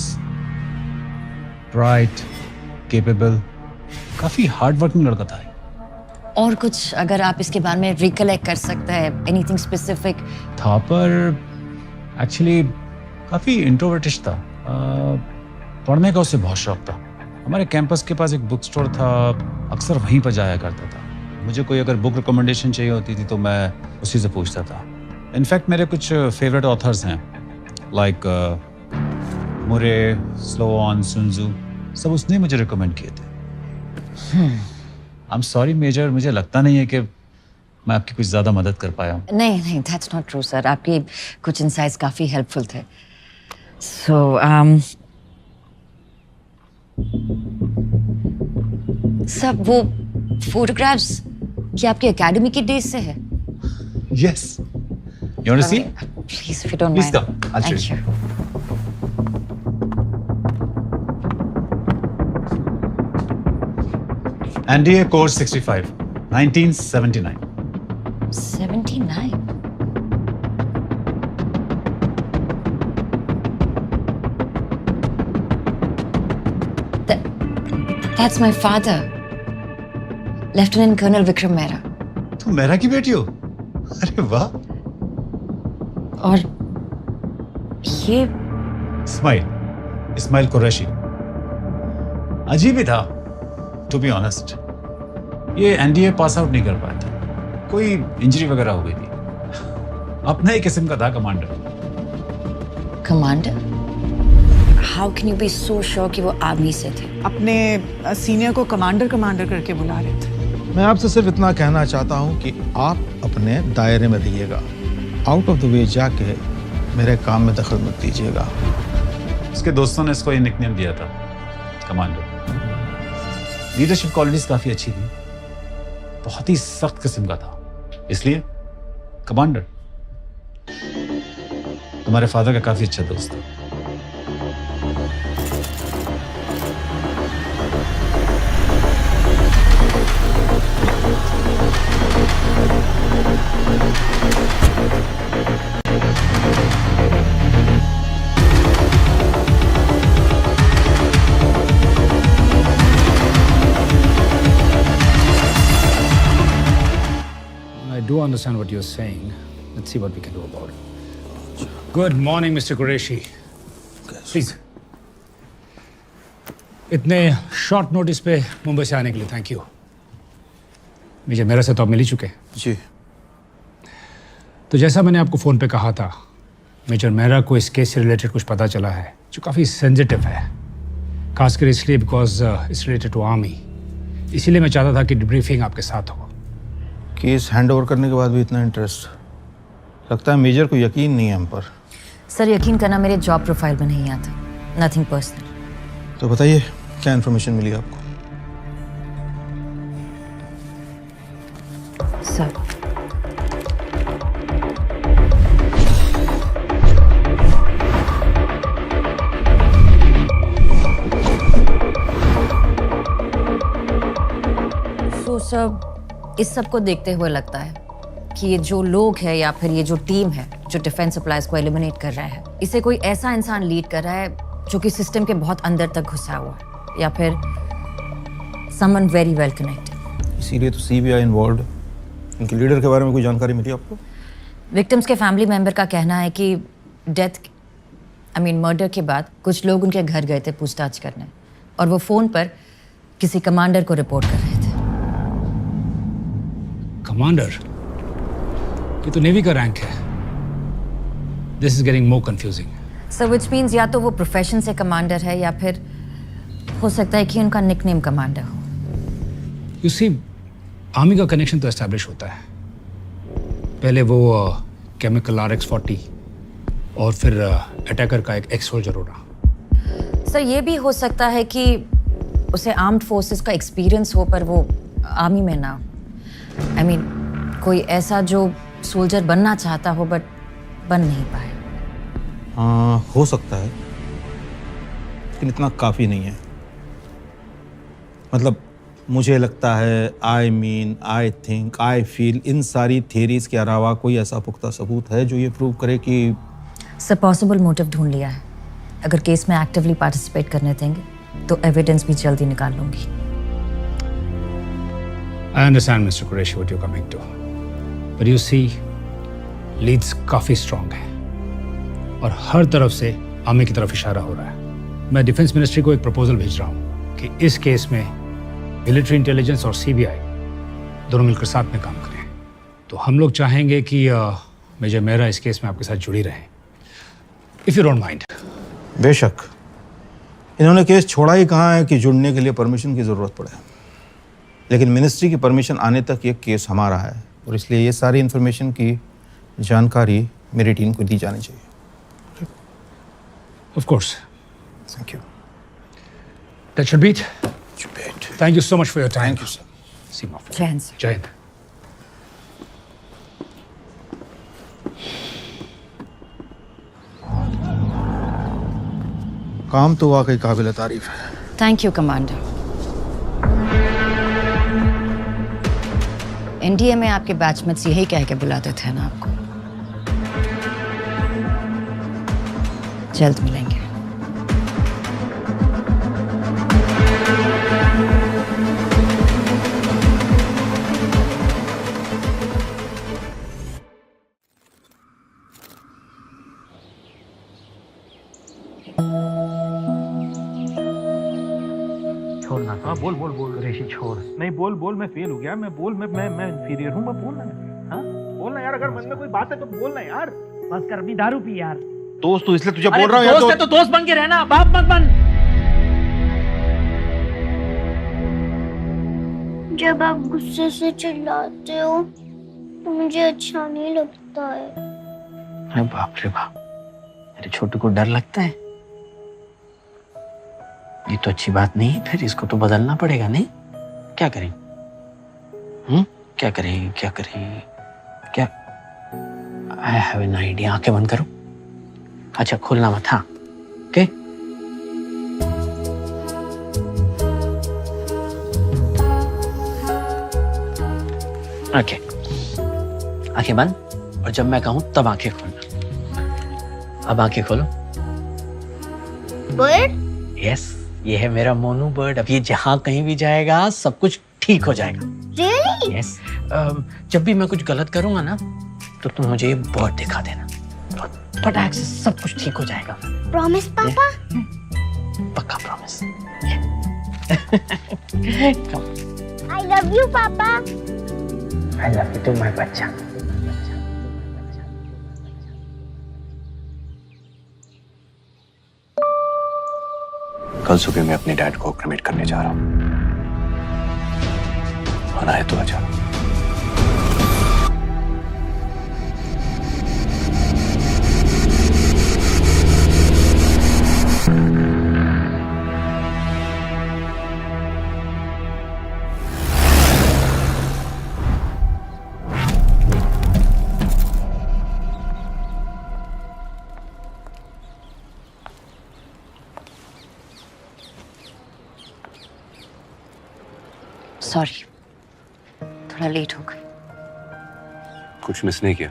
ब्राइट, केपेबल, काफी हार्ड वर्किंग लड़का था। और कुछ अगर आप इसके बारे में रिकलेक्ट कर सकते हैं, एनीथिंग स्पेसिफिक? था पर एक्चुअली काफी इंट्रोवर्टिश था। पढ़ने का उसे बहुत शौक था। हमारे कैंपस के पास एक बुक स्टोर था, अक्सर वहीं पर जाया करता था। मुझे कोई अगर बुक रिकमेंडेशन चाहिए होती थी तो मैं उसी से पूछता था। इनफैक्ट मेरे कुछ फेवरेट ऑथर्स हैं, लाइक मुरे, स्लोआन, सुनजू, सब उसने मुझे रिकमेंड किए थे। आई एम सॉरी मेजर, मुझे लगता नहीं है कि मैं आपकी कुछ ज़्यादा मदद कर पाया हूँ। नहीं, दैट्स नॉट ट्रू सर। आपके कुछ इंसाइट्स काफ़ी हेल्पफुल थे। सो सब वो फोटोग्राफ्स क्या आपकी एकेडमी के डेज से है? Yes. You want to see? Please, if you don't Please mind. come. I'll show Thank you. NDA course 65, 1979. 79? That's my father, Lieutenant Colonel Vikram Mehra. तुम मेहरा की बेटी हो? अरे वाह। और ये इस्माइल कुरैशी। अजीब ही था, टू बी ऑनेस्ट। ये एनडीए पास आउट नहीं कर पाया था, कोई इंजरी वगैरह हो गई थी। अपना ही किस्म का था commander. Commander? How can you be so sure कि वो आर्मी से थे? अपने सीनियर को कमांडर करके बुला रहे थे। मैं आपसे सिर्फ इतना कहना चाहता हूँ कि आप अपने दायरे में रहिएगा, आउट ऑफ द वे जाके मेरे काम में दखल मत दीजिएगा। उसके दोस्तों ने इसको ये निकनेम दिया था, कमांडर। लीडरशिप क्वालिटीज काफी अच्छी थी, बहुत ही सख्त किस्म का था, इसलिए कमांडर। तुम्हारे फादर का काफी अच्छा दोस्त था। I do understand what you're saying. Let's see what we can do about it. Good morning, Mr. Qureshi. Please. इतने शॉर्ट नोटिस पे मुंबई से आने के लिए थैंक यू। मेजर मेरा से तो आप मिल ही चुके हैं। जी। तो जैसा मैंने आपको फ़ोन पे कहा था, मेजर मेहरा को इस केस से रिलेटेड कुछ पता चला है जो काफ़ी सेंसिटिव है, खासकर इसलिए because it's related to army. इसीलिए मैं चाहता था कि डिब्रीफिंग आपके साथ हो। केस हैंड ओवर करने के बाद भी इतना इंटरेस्ट, लगता है मेजर को यकीन नहीं है हम पर। सर, यकीन करना मेरे जॉब प्रोफाइल में नहीं आता। Nothing personal. तो बताइए क्या इन्फॉर्मेशन मिली आपको? सर, तो सर, इस सब को देखते हुए लगता है कि ये जो लोग हैं या फिर ये जो टीम है जो डिफेंस सप्लाईज को एलिमिनेट कर रहा है, इसे कोई ऐसा इंसान लीड कर रहा है जो कि सिस्टम के बहुत अंदर तक घुसा हुआ है, या फिर समवन वेरी वेल कनेक्टेड। इसीलिए तो सीबीआई इन्वॉल्व। इनके लीडर के बारे में कोई जानकारी मिली आपको? विक्टिम्स के फैमिली मेंबर का कहना है कि मर्डर के बाद कुछ लोग उनके घर गए थे पूछताछ करने, और वो फोन पर किसी कमांडर को रिपोर्ट कर रहे थे। कमांडर? ये तो नेवी का रैंक है। This is getting more confusing. So which means या तो वो प्रोफेशन से कमांडर है या फिर हो सकता है कि उनका निकनेम कमांडर हो। यू सी, आर्मी का कनेक्शन तो एस्टैब्लिश होता है। पहले वो केमिकल RX-40 और फिर अटैकर का एक एक्स सोल्जर होना। सर, ये भी हो सकता है कि उसे आर्म्ड फोर्सेस का एक्सपीरियंस हो पर वो आर्मी में ना। कोई ऐसा जो सोल्जर बनना चाहता हो बट बन नहीं पाए। हो सकता है, लेकिन इतना काफ़ी नहीं है। मतलब मुझे लगता है, आई थिंक, आई फील, इन सारी थियरीज के अलावा कोई ऐसा पुख्ता सबूत है जो ये प्रूव करे कि सर पॉसिबल मोटिव ढूंढ लिया है। अगर केस में एक्टिवली पार्टिसिपेट करने देंगे तो एविडेंस भी जल्दी निकाल लूंगी। I understand, Mr. Qureshi, what you're coming to. But you see, leads काफ़ी स्ट्रांग है और हर तरफ से आमिर की तरफ इशारा हो रहा है। मैं डिफेंस मिनिस्ट्री को एक प्रपोजल भेज रहा हूँ कि इस केस में मिलिट्री इंटेलिजेंस और सीबीआई दोनों मिलकर साथ में काम करें। तो हम लोग चाहेंगे कि मेजर मेहरा इस केस में आपके साथ जुड़ी रहें, इफ़ यू डोंट माइंड। बेशक, इन्होंने केस छोड़ा ही कहाँ है कि जुड़ने के लिए परमिशन की ज़रूरत पड़े, लेकिन मिनिस्ट्री की परमिशन आने तक ये केस हमारा है और इसलिए ये सारी इन्फॉर्मेशन की जानकारी मेरी टीम को दी जानी चाहिए। Of course. Thank you. That should be it. Thank you so much for your time. Thank you, sir. See you, Moffitt. जय हिंद सर। जय हिंद। काम तो वाकई काबिल तारीफ है। Thank you commander. एनडीए में आपके बैचमेट्स यही कह के बुलाते थे ना आपको। जल्द मिलेंगे। छोड़ना। हाँ बोल बोल बोल ऋषि छोड़। नहीं बोल बोल, मैं फेल हो गया। मैं बोल, मैं इंफीरियर हूँ। मैं बोलना है। हाँ बोलना यार, अगर मन में कोई बात है तो बोलना यार। बस कर, अपनी दारू पी यार। दोस्त तो इसलिए तुझे बोल रहा हूँ यार। दोस्त है तो दोस्त बन के रहना, बाप मत बन। जब आप गुस्से से चिल्लाते हो तो मुझे अच्छा नहीं लगता है। अरे बाप रे बाप, मेरे छोटू को डर लगता है। ये तो अच्छी बात नहीं है, फिर इसको तो बदलना पड़ेगा। नहीं क्या करें? क्या करें क्या करें क्या? I have an idea. आंखें बंद करो। अच्छा खोलना मत। हाँ ओके। ओके आंखें बंद, और जब मैं कहूं तब आंखें खोलना। अब आंखें खोलो। बर्ड? यस, ये है मेरा मोनू बर्ड। अब ये जहां कहीं भी जाएगा सब कुछ ठीक हो जाएगा। Really? यस। जब भी मैं कुछ गलत करूंगा ना तो तुम मुझे ये बर्ड दिखा देना, फटाक से सब कुछ ठीक हो जाएगा। प्रॉमिस पापा? पक्का promise. I love you papa. I love you too my बच्चा। कल सुबह मैं अपने डैड को क्रिमेट करने जा रहा हूँ। आना है तो आ जा। सॉरी, थोड़ा लेट हो गई। कुछ मिस नहीं किया,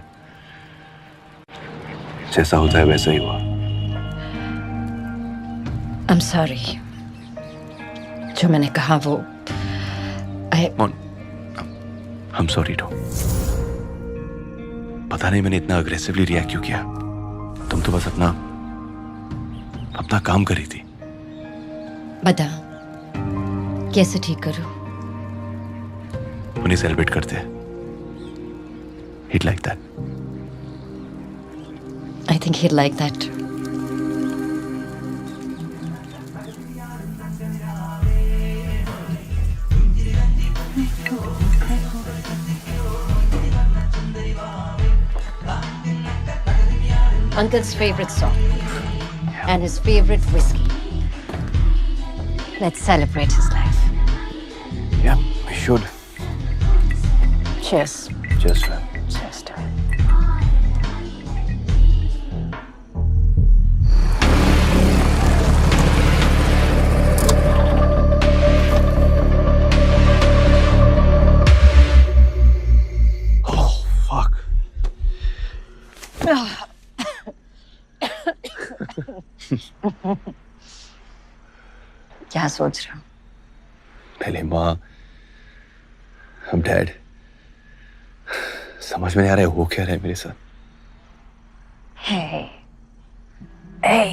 जैसा होता है वैसा ही हुआ। I am sorry. जो मैंने कहा वो I'm sorry too। पता नहीं मैंने इतना अग्रेसिवली रिएक्ट क्यों किया। तुम तो बस अपना काम कर रही थी। बता कैसे ठीक करूं? उन्हें सेलिब्रेट करते हैं। He'd like that। I think he'd like that। Uncle's favorite song and his favorite whiskey. Let's celebrate his life. Yeah, we should। Cheers। Cheers, man। Cheers to it। Oh, fuck। क्या सोच रहे हो? पहले माँ, अब डैड। समझ में नहीं आ रहा है वो क्या रहा है मेरे साथ। Hey. Hey.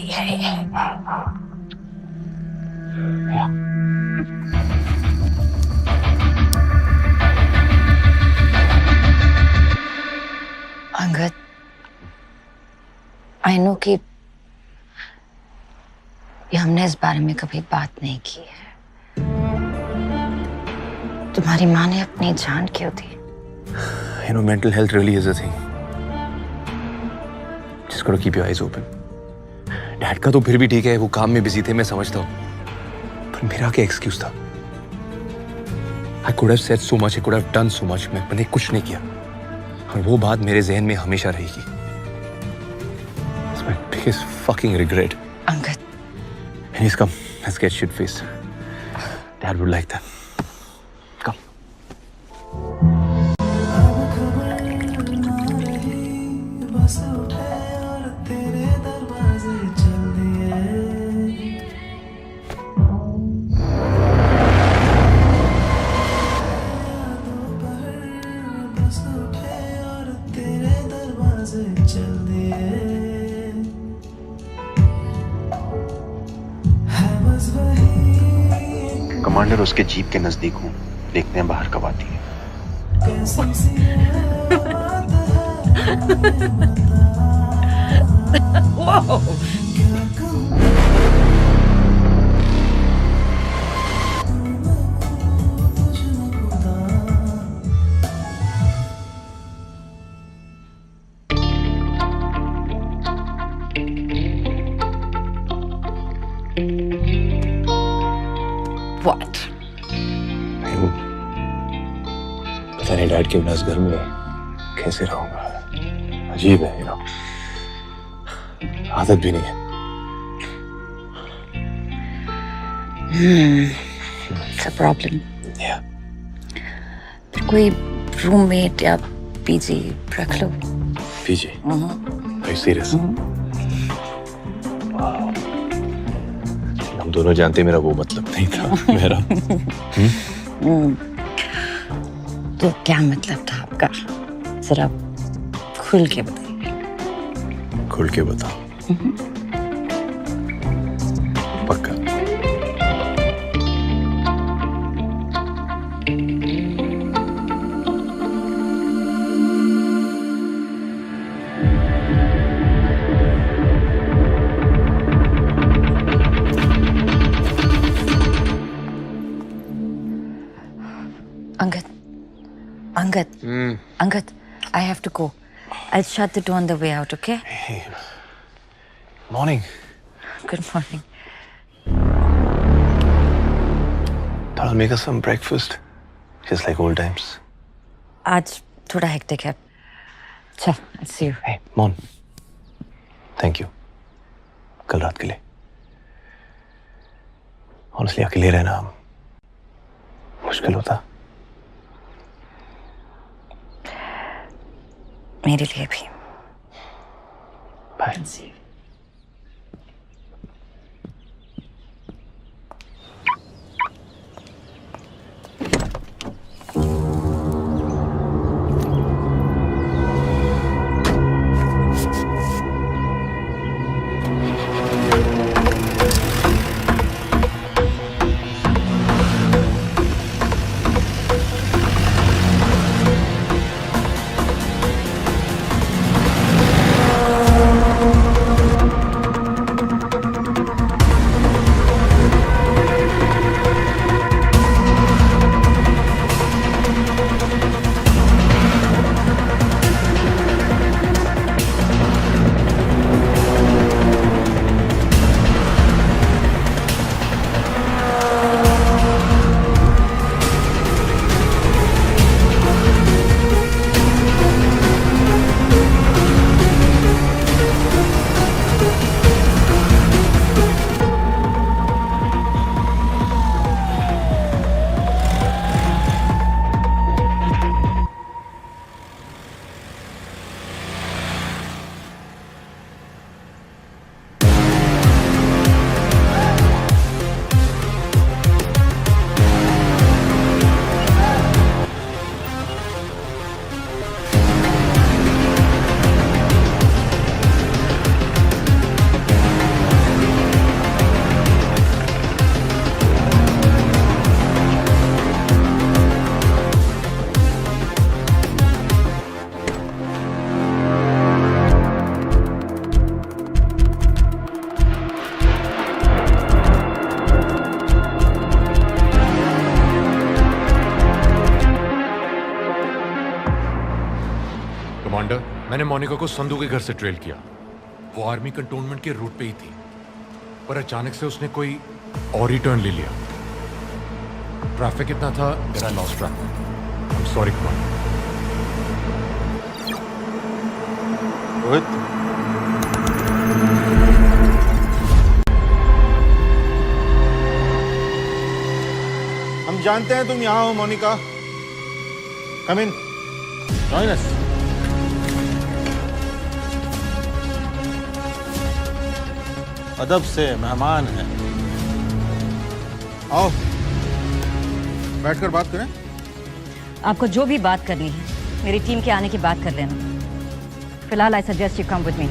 Angad, I know कि हमने इस बारे में कभी बात नहीं की है। तुम्हारी माँ ने अपनी जान क्यों दी? You know, mental health really is a thing. Just gotta keep your eyes open. Dad का तो फिर भी ठीक है, वो काम में बिजी थे, मैं समझता हूँ। पर मेरा क्या एक्सक्यूज था? I could have said so much, I could have done so much. मैंने कुछ नहीं किया, और वो बात मेरे जहन में हमेशा रहेगी। It's my biggest fucking regret. Angad, Please come, let's get shit faced. Dad would like that. Come. Commander उसके जीप के नजदीक हूँ, देखते हैं बाहर कब आती है। What? पता नहीं डैड के बिना इस घर में कैसे रहूंगा। अजीब है, you know. आदत भी नहीं है। It's a problem. Yeah. फिर कोई रूममेट या पीजी रख लो। PG? Are you serious? Wow. हम दोनों जानते मेरा वो मतलब नहीं था मेरा। तो क्या मतलब था आपका? जरा खुल के बताइए। खुल के बताओ। पक्का। Angad, I have to go. I'll shut the door on the way out, okay? Hey. Morning. Good morning. Thought I'll make us some breakfast, just like old times. आज थोड़ा हेक्टिक है। चल, I'll see you. Hey, Mon. Thank you. कल रात के लिए। Honestly, अकेले रहना मुश्किल होता। मेरे लिए भी। Bye. See you. मैंने मोनिका को संधू के घर से ट्रेल किया। वो आर्मी कंटोनमेंट के रूट पे ही थी, पर अचानक से उसने कोई और ही टर्न ले लिया। ट्रैफिक इतना था that I lost track. I'm sorry, Kumar. Rohit, हम जानते हैं तुम यहाँ हो मोनिका। कम इन, जॉइन अस। अदब से, मेहमान हैं। आओ बैठकर बात करें। आपको जो भी बात करनी है मेरी टीम के आने की बात कर लेना। फिलहाल I suggest you come with me.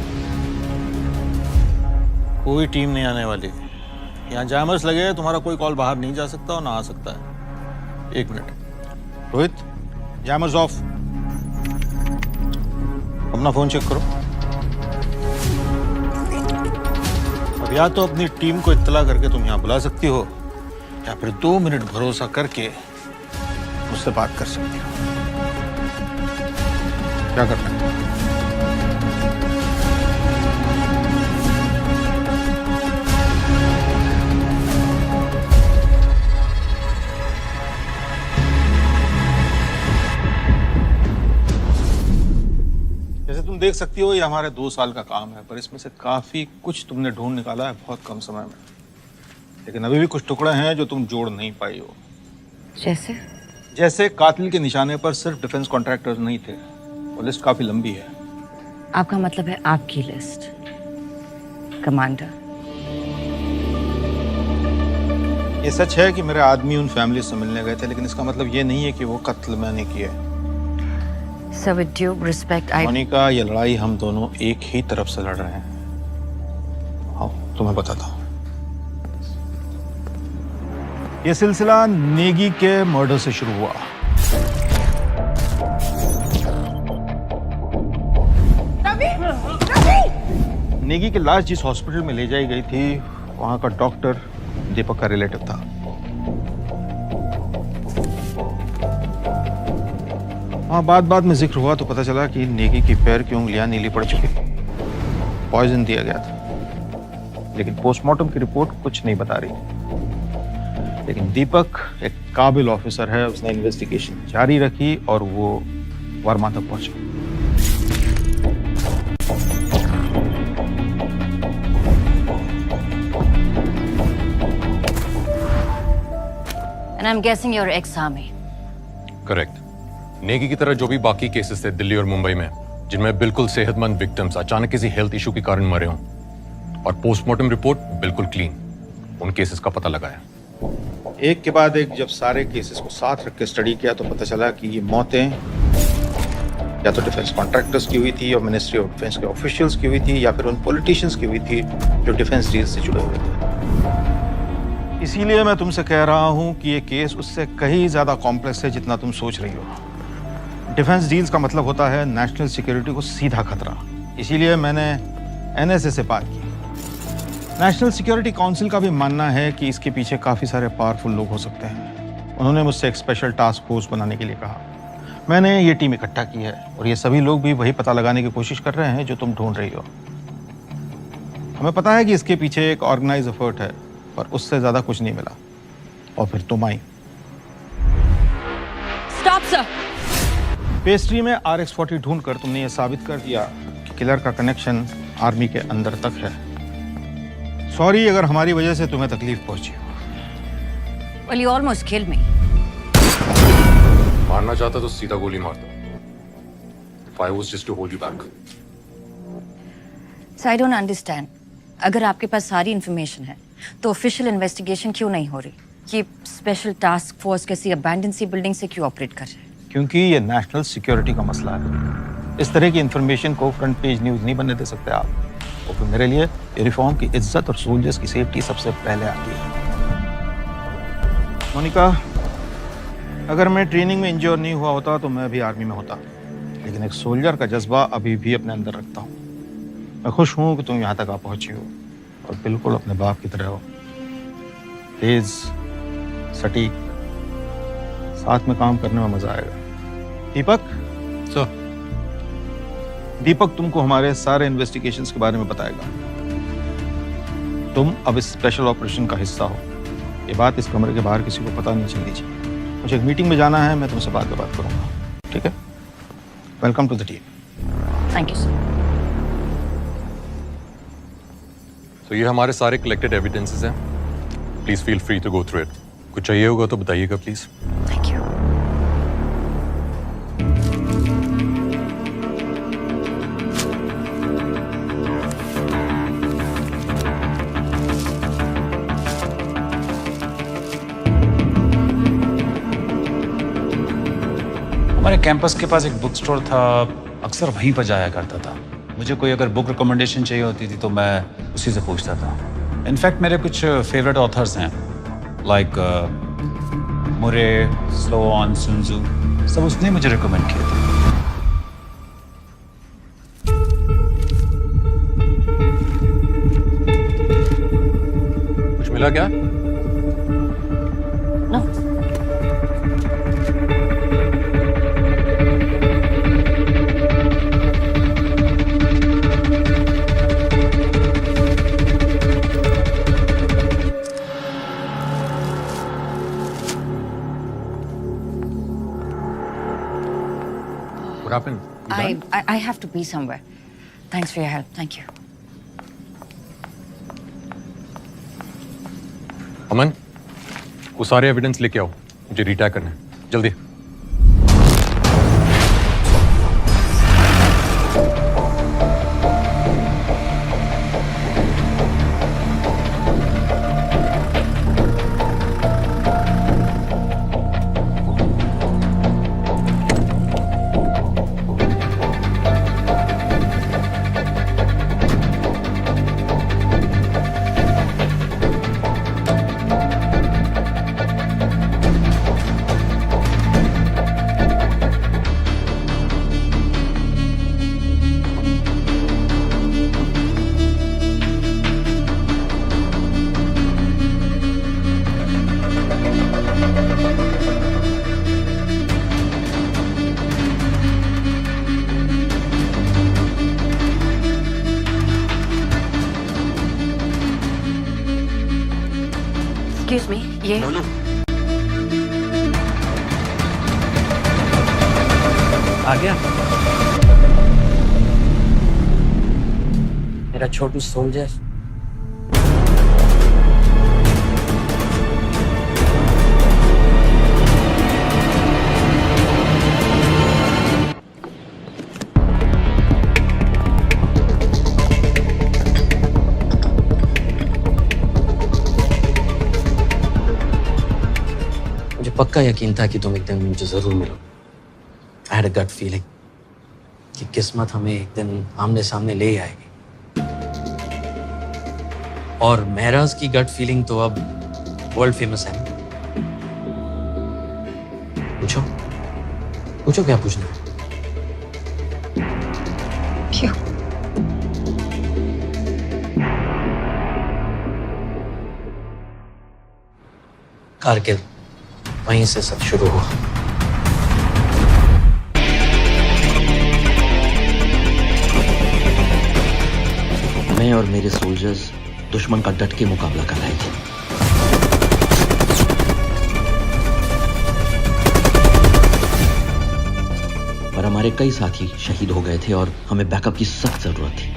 कोई टीम नहीं आने वाली। यहाँ जैमर्स लगे हैं, तुम्हारा कोई कॉल बाहर नहीं जा सकता और ना आ सकता है। 1 मिनट रोहित, जैमर्स ऑफ। अपना फोन चेक करो। अब या तो अपनी टीम को इत्तला करके तुम यहाँ बुला सकती हो, या फिर 2 मिनट भरोसा करके मुझसे बात कर सकती हो। क्या करना है? जैसे तुम देख सकती हो, ये हमारे 2 साल का काम है, पर इसमें से काफी कुछ तुमने ढूंढ निकाला है बहुत कम समय में। लेकिन अभी भी कुछ टुकड़े हैं जो तुम जोड़ नहीं पाई हो। जैसे कातिल के निशाने पर सिर्फ डिफेंस कॉन्ट्रैक्टर्स नहीं थे। वो लिस्ट काफी लंबी है। आपका मतलब है आपकी लिस्ट, कमांडर? ये सच है कि मेरे आदमी उन फैमिली से मिलने गए थे, लेकिन इसका मतलब ये नहीं है कि वो कत्ल मैंने किया है। Sir, with due respect, Monika, ये लड़ाई हम दोनों एक ही तरफ से लड़ रहे हैं। आओ तुम्हें बताता हूँ। ये सिलसिला नेगी के मर्डर से शुरू हुआ। नेगी की लाश जिस हॉस्पिटल में ले जाई गई थी, वहां का डॉक्टर दीपक का रिलेटिव था। हाँ, बाद में जिक्र हुआ तो पता चला कि नेगी की पैर की उंगलियां नीली पड़ चुकी थी। पॉइजन दिया गया था, लेकिन पोस्टमार्टम की रिपोर्ट कुछ नहीं बता रही। लेकिन दीपक एक काबिल ऑफिसर है, उसने इन्वेस्टिगेशन जारी रखी और वो वर्मा तक पहुंचा। And I'm guessing you're ex-army. Correct. Negi की तरह जो भी बाकी केसेस थे दिल्ली और मुंबई में, जिनमें बिल्कुल सेहतमंद विक्टिम्स अचानक किसी हेल्थ इशू के कारण मरे हों, और पोस्टमार्टम रिपोर्ट बिल्कुल क्लीन, उन केसेस का पता लगाया। एक के बाद एक जब सारे केसेस को साथ रख के स्टडी किया तो पता चला कि ये मौतें या तो डिफेंस कॉन्ट्रैक्टर्स की हुई थी, और मिनिस्ट्री ऑफ डिफेंस के ऑफिशियल्स की हुई थी, या फिर उन पॉलिटिशियंस की हुई थी जो डिफेंस डील से जुड़े हुए थे। इसीलिए मैं तुमसे कह रहा हूं कि ये केस उससे कहीं ज्यादा कॉम्प्लेक्स है जितना तुम सोच रही हो। डिफेंस डील्स का मतलब होता है नेशनल सिक्योरिटी को सीधा खतरा। इसीलिए मैंने एनएसए से बात की। नेशनल सिक्योरिटी काउंसिल का भी मानना है कि इसके पीछे काफ़ी सारे पावरफुल लोग हो सकते हैं। उन्होंने मुझसे एक स्पेशल टास्क फोर्स बनाने के लिए कहा। मैंने ये टीम इकट्ठा की है, और ये सभी लोग भी वही पता लगाने की कोशिश कर रहे हैं जो तुम ढूंढ रही हो। हमें पता है कि इसके पीछे एक ऑर्गेनाइज एफर्ट है, पर उससे ज़्यादा कुछ नहीं मिला, और फिर तुम आई। Stop, sir. पेस्ट्री में RX-40 ढूंढकर तुमने ये साबित कर दिया कि किलर का कनेक्शन आर्मी के अंदर तक है। सॉरी अगर हमारी वजह से तुम्हें तकलीफ पहुंची हो। Well, you almost killed me. मारना चाहता तो सीधा गोली मारता। If I was just to hold you back. So I don't understand. अगर आपके पास सारी इंफॉर्मेशन है तो ऑफिशियल इन्वेस्टिगेशन क्यों नहीं हो रही? ये स्पेशल टास्क फोर्स किसी अबैंडन सी बिल्डिंग से क्यों ऑपरेट कर रहे हैं? क्योंकि ये नेशनल सिक्योरिटी का मसला है। इस तरह की इंफॉर्मेशन को फ्रंट पेज न्यूज नहीं बनने दे सकते आप। और फिर मेरे लिए यूनिफॉर्म की इज्जत और सोल्जर्स की सेफ्टी सबसे पहले आती है। मोनिका, अगर मैं ट्रेनिंग में इंजोर नहीं हुआ होता तो मैं भी आर्मी में होता, लेकिन एक सोल्जर का जज्बा अभी भी अपने अंदर रखता हूँ। मैं खुश हूँ कि तुम यहाँ तक आ पहुँची हो, और बिल्कुल अपने बाप की तरह हो। तेज, सटीक, साथ में काम करने में मजा आएगा। दीपक, दीपक तुमको हमारे सारे इन्वेस्टिगेशंस के बारे में बताएगा। तुम अब इस स्पेशल ऑपरेशन का हिस्सा हो। ये बात इस कमरे के बाहर किसी को पता नहीं चलनी चाहिए। मुझे एक मीटिंग में जाना है, मैं तुमसे बाद में बात करूंगा, ठीक है? Welcome to the team. Thank you sir. तो ये हमारे सारे कलेक्टेड एविडेंसेस हैं। Please feel free to go through it. कुछ चाहिए होगा तो बताइएगा प्लीज। Thank you. हमारे कैंपस के पास एक बुक स्टोर था, अक्सर वहीं पर जाया करता था। मुझे कोई अगर बुक रिकमेंडेशन चाहिए होती थी तो मैं उसी से पूछता था। इनफैक्ट मेरे कुछ फेवरेट ऑथर्स हैं, लाइक मुरे, स्लोआन, सुनजू, सब उसने मुझे रिकमेंड किए थे। कुछ मिला क्या? What happened? I have to be somewhere. Thanks for your help. Thank you. अमन, वो सारे एविडेंस लेके आओ, मुझे रिटैग करना है, जल्दी। Excuse me, ये आ गया मेरा छोटू सोल्जर। पक्का यकीन था कि तुम एक दिन मुझे जरूर मिलो। I had a gut feeling कि किस्मत हमें एक दिन आमने सामने ले ही आएगी। और महराज की गट फीलिंग तो अब वर्ल्ड फेमस है। पूछो पूछो क्या पूछना है? क्यों? कारगिल, वहीं से सब शुरू हुआ। मैं और मेरे सोल्जर्स दुश्मन का डट के मुकाबला कर रहे थे। पर हमारे कई साथी शहीद हो गए थे और हमें बैकअप की सख्त जरूरत थी।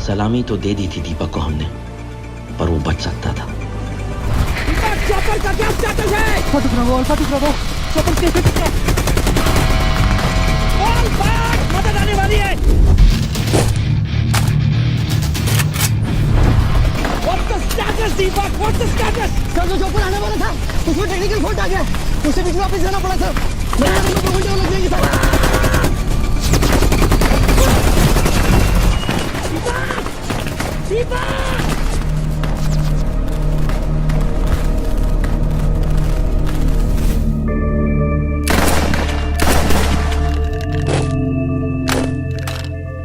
सलामी तो दे दी थी दीपक को हमने, पर वो बच सकता था। चॉपर का क्या स्टेटस है? फटिक रहो। चॉपर कैसे टिका? ऑल बैक, मदद आने वाली है। What's the status, Deepak? What's the status? Sir, जो चॉपर आने वाला था, उसमें टेक्निकल फॉल्ट आ गया। उसे बीच में वापस जाना पड़ा सर। मेरे को 2 घंटे लग जाएंगे सर।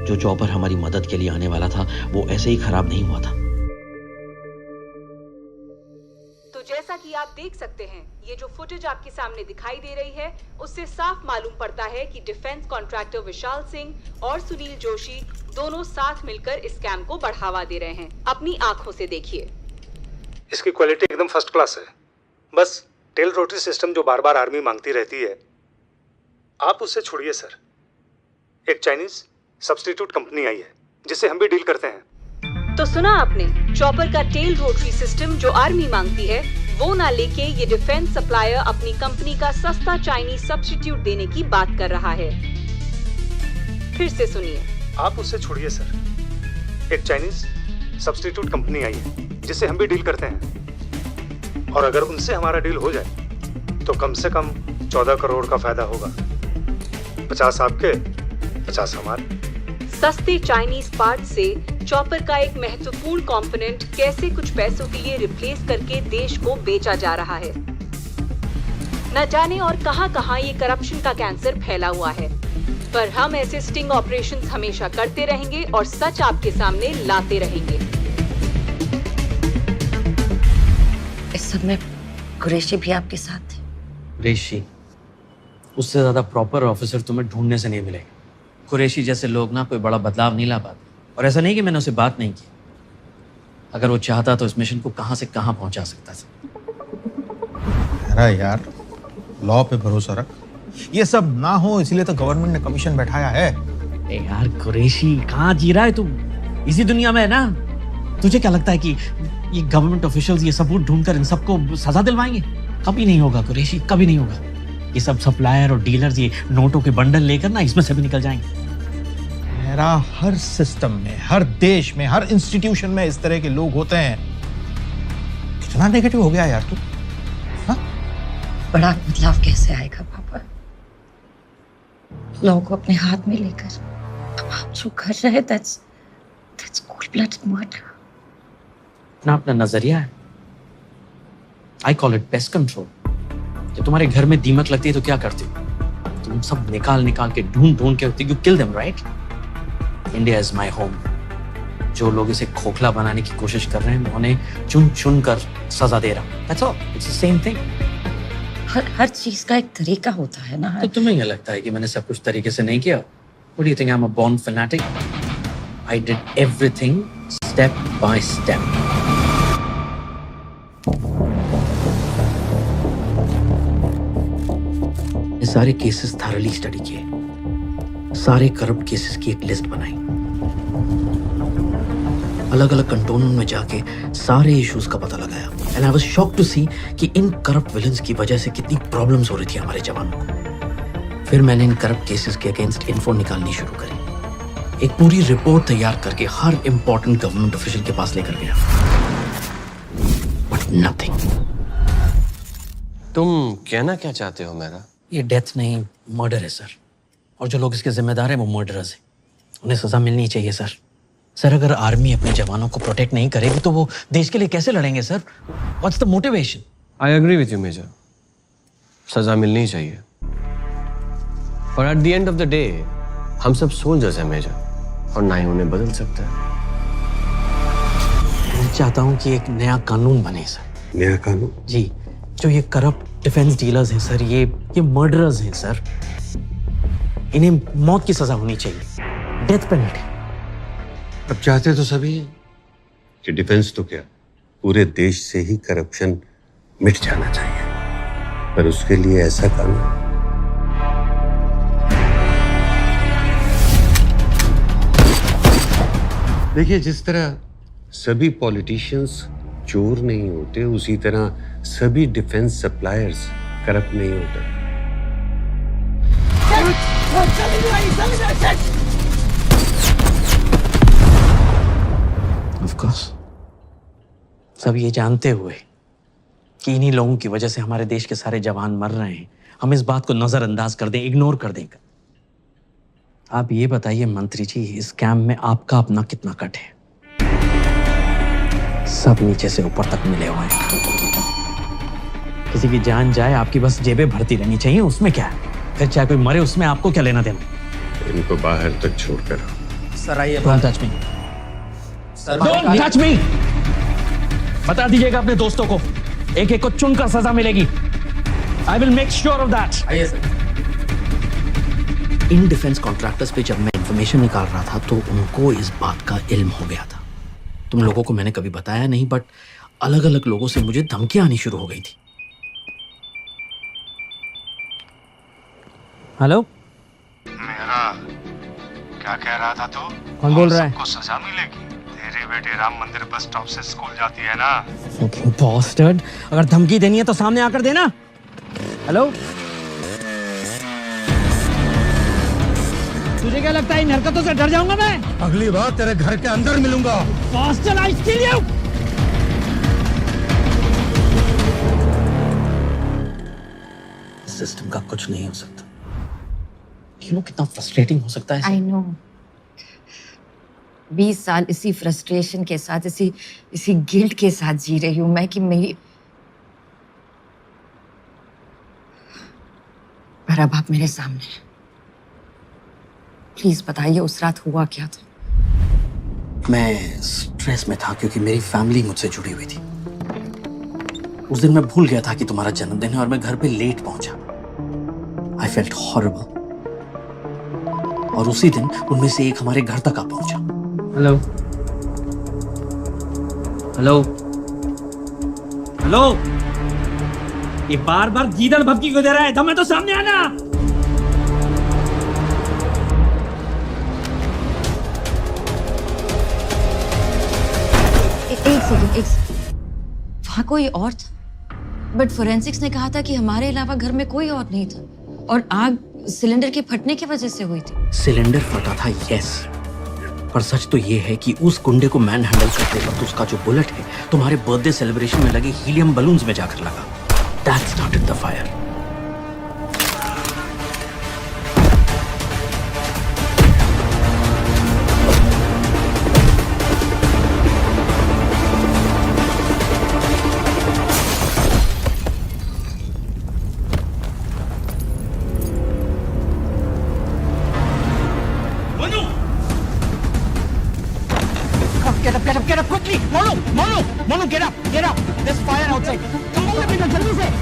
जो चॉपर हमारी मदद के लिए आने वाला था वो ऐसे ही खराब नहीं हुआ था। तो जैसा कि देख सकते हैं, ये जो फुटेज आपके सामने दिखाई दे रही है उससे साफ मालूम पड़ता है कि डिफेंस कॉन्ट्रैक्टर विशाल सिंह और सुनील जोशी दोनों साथ मिलकर इस स्कैम को बढ़ावा दे रहे हैं। अपनी आंखों से देखिए। इसकी क्वालिटी एकदम फर्स्ट क्लास है। बस टेल रोटरी सिस्टम जो बार बार आर्मी मांगती रहती है, आप उससे छोड़िए सर। एक चाइनीज सब्स्टिट्यूट कंपनी आई है जिससे हम भी डील करते हैं। तो सुना आपने, चॉपर का टेल रोटरी सिस्टम जो आर्मी मांगती है वो ना लेके ये डिफेंस सप्लायर अपनी कंपनी का सस्ता चाइनीज सब्स्टिट्यूट देने की बात कर रहा है। फिर से सुनिए। आप उससे छोड़िए सर। एक चाइनीज सब्स्टिट्यूट कंपनी आई है जिससे हम भी डील करते हैं, और अगर उनसे हमारा डील हो जाए तो कम से कम 14 करोड़ का फायदा होगा। 50 आपके, 50 हमारे। सस्ते चाइनीज पार्ट से चॉपर का एक महत्वपूर्ण कंपोनेंट कैसे कुछ पैसों के लिए रिप्लेस करके देश को बेचा जा रहा है। न जाने और कहां-कहां ये करप्शन का कैंसर फैला हुआ है, पर हम ऐसे स्टिंग ऑपरेशंस हमेशा करते रहेंगे और सच आपके सामने लाते रहेंगे। इस सब में कुरैशी भी आपके साथ थे। कुरैशी, उससे ज्यादा प्रॉपर ऑफिसर तुम्हें ढूंढने से नहीं मिलेगा। कुरैशी जैसे लोग ना कोई बड़ा बदलाव नहीं ला पाते, और ऐसा नहीं कि मैंने उसे बात नहीं की। अगर वो चाहता तो इस मिशन को कहां से कहां पहुंचा सकता था। अरे यार, लॉ पे भरोसा रख। ये सब ना हो इसलिए तो गवर्नमेंट ने कमीशन बैठाया है। ए यार कुरैशी, कहाँ जी रहा है तू? इसी दुनिया में है ना। तुझे क्या लगता है कि ये गवर्नमेंट ऑफिशियल्स ये सबूत ढूंढकर इन सबको सजा दिलवाएंगे? कभी नहीं होगा कुरैशी, कभी नहीं होगा। ये सब सप्लायर और डीलर्स ये नोटों के बंडल लेकर ना इसमें से भी निकल जाएंगे। मेरा हर सिस्टम में, हर देश में, हर इंस्टीट्यूशन में इस तरह के लोग होते हैं। कितना नेगेटिव हो गया यार तू। बड़ा बदलाव कैसे आएगा पापा? लोगों को अपने हाथ में लेकर अब आप जो कर रहे हैं, that's cold-blooded murder। अपना अपना नजरिया है। I call it pest control. जब तुम्हारे घर में दीमक लगती है तो क्या करते हो? तुम सब निकाल के ढूंढ के you kill them, right? India is my home. जो लोग इसे खोखला बनाने की कोशिश कर रहे हैं, मैं उन्हें चुन कर सजा दे रहा हूँ। That's all. It's the same thing. हर चीज का एक तरीका होता है ना। तो तुम्हें क्या लगता है कि मैंने सब कुछ तरीके से नहीं किया? What do you think I'm a born fanatic? I did everything step by step. ये सारे केसेस थॉरली स्टडी किए, सारे करप्ट केसेस की एक लिस्ट बनाई, अलग अलग कंटोनमेंट में जाके सारे इश्यूज का पता लगाया। And I was shocked to see कि इन करप्ट विलन्स की वजह से कितनी प्रॉब्लम्स हो रही थी हमारे जवानों को। फिर मैंने इन करप्ट केसेस के अगेंस्ट इन्फो निकालनी शुरू करी। एक पूरी रिपोर्ट तैयार करके हर इंपॉर्टेंट गवर्नमेंट ऑफिशियल के पास लेकर गया, बट नथिंग। तुम कहना क्या चाहते हो मेरा? ये डेथ नहीं, मर्डर है सर, और जो लोग इसके जिम्मेदार हैं वो मर्डरर्स हैं। उन्हें सजा मिलनी चाहिए सर। सर, अगर आर्मी अपने जवानों को प्रोटेक्ट नहीं करेगी तो वो देश के लिए कैसे लड़ेंगे sir? What's the motivation? I agree with you major, सजा मिलनी चाहिए, पर at the end of the day हम सब सोल्जर्स हैं मेजर, और ना ही उन्हें बदल सकता है। मैं चाहता हूँ कि एक नया कानून बने सर। नया कानून? जी, जो ये करप्ट डिफेंस डीलर्स हैं सर, ये मर्डरर्स हैं सर, इन्हें मौत की सजा होनी चाहिए, डेथ पेनल्टी। अब चाहते तो सभी कि डिफेंस तो क्या, पूरे देश से ही करप्शन मिट जाना चाहिए, पर उसके लिए ऐसा कानून। देखिए, जिस तरह सभी पॉलिटिशियंस चोर नहीं होते, उसी तरह सभी डिफेंस सप्लायर्स करप्ट नहीं होते। Of course. सब ये जानते हुए कि इन्हीं लोगों की वजह से हमारे देश के सारे जवान मर रहे हैं, हम इस बात को नजरअंदाज कर दें, इग्नोर कर दें। आप ये बताइए मंत्री जी, इस स्कैम में आपका अपना कितना कट है? सब नीचे से ऊपर तक मिले हुए हैं। किसी की जान जाए, आपकी बस जेबें भरती रहनी चाहिए, उसमें क्या है? फिर चाहे कोई मरे, उसमें आपको क्या लेना देना? इनको बाहर तक छोड़कर सर आइए। Don't touch me, don't touch me. बता दीजिएगा अपने दोस्तों को एक एक को चुनकर सजा मिलेगी। I will make sure of that. आइए सर। इन डिफेंस कॉन्ट्रैक्टर्स पे जब मैं इंफॉर्मेशन निकाल रहा था तो उनको इस बात का इल्म हो गया था। तुम लोगों को मैंने कभी बताया नहीं, बट अलग अलग लोगों से मुझे धमकियां आनी शुरू हो गई थी। हेलो, मेरा क्या कह रहा था तू? कौन बोल रहा है? सबको सजा मिलेगी। तेरे बेटे राम मंदिर बस स्टॉप से स्कूल जाती है ना। बॉस्टर्ड, अगर धमकी देनी है तो सामने आकर देना। हेलो, तुझे क्या लगता है इन हरकतों से डर जाऊंगा मैं? अगली बार तेरे घर के अंदर मिलूंगा। बॉस्टर्ड, आई किल यू। सिस्टम का कुछ नहीं हो सकता। यू नो कितना फ्रस्ट्रेटिंग हो सकता है। I know. 20 साल इसी फ्रस्ट्रेशन के साथ, इसी गिल्ट के साथ जी रही हूं मैं कि मेरी, पर अब आप मेरे सामने हैं। प्लीज बताइए उस रात हुआ क्या था? मैं स्ट्रेस में था क्योंकि मेरी फैमिली मुझसे जुड़ी हुई थी। उस दिन मैं भूल गया था कि तुम्हारा जन्मदिन है और मैं घर पे लेट पहुंचा। I felt horrible. और उसी दिन उनमें से एक हमारे घर तक आ पहुंचा। हेलो हेलो हेलो, ये बार बार गीदड़ भपकी को दे रहा है। दम है तो सामने आना। एक सेकंड, वहां कोई और था, बट फोरेंसिक्स ने कहा था कि हमारे अलावा घर में कोई और नहीं था और आग सिलेंडर के फटने की वजह से हुई थी। सिलेंडर फटा था, यस, पर सच तो ये है कि उस गुंडे को मैन हैंडल करते वक्त उसका जो बुलेट है तुम्हारे बर्थडे सेलिब्रेशन में लगे हीलियम बलून्स में जाकर लगा। That started the fire. Get up quickly! Monu, get up! There's fire outside. Come on, बेटा, जल्दी से!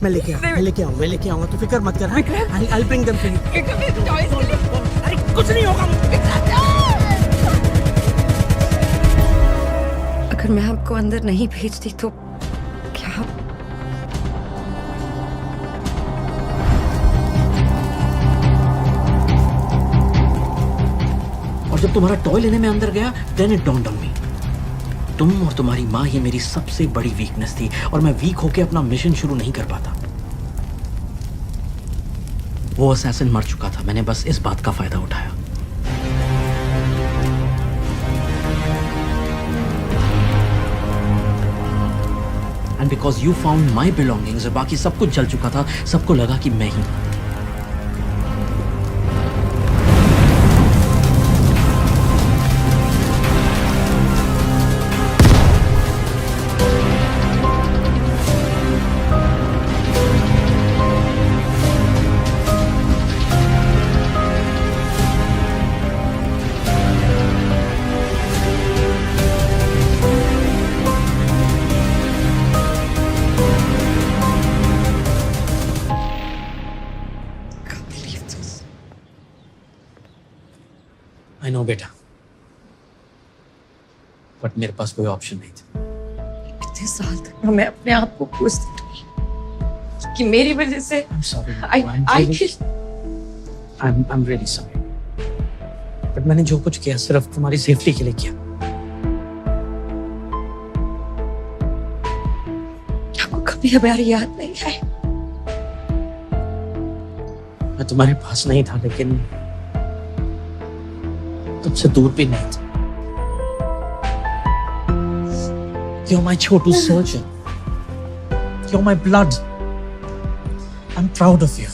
मैं लेके आऊंगा, तू फिक्र मत कर। I'll bring them to you. अरे कुछ नहीं होगा। अगर मैं आपको अंदर नहीं भेजती तो क्या? और जब तुम्हारा टॉय लेने में अंदर गया, then it dawned on me. तुम और तुम्हारी माँ ये मेरी सबसे बड़ी वीकनेस थी और मैं वीक होके अपना मिशन शुरू नहीं कर पाता। वो असैसिन मर चुका था, मैंने बस इस बात का फायदा उठाया। And because you found my belongings, बाकी सब कुछ जल चुका था, सबको लगा कि मैं ही। आई नो बेटा, बट मेरे पास कोई ऑप्शन नहीं था। इतने साल तक मैं अपने आप को कोसती रही कि मेरी वजह से I'm really sorry. बट मैंने जो कुछ किया सिर्फ तुम्हारी सेफ्टी के लिए किया। आपको कभी हमारी याद नहीं आई? मैं तुम्हारे पास नहीं था, लेकिन तुमसे दूर भी नहीं था। You're my Chhotu surgeon. You're my blood. I'm proud of you.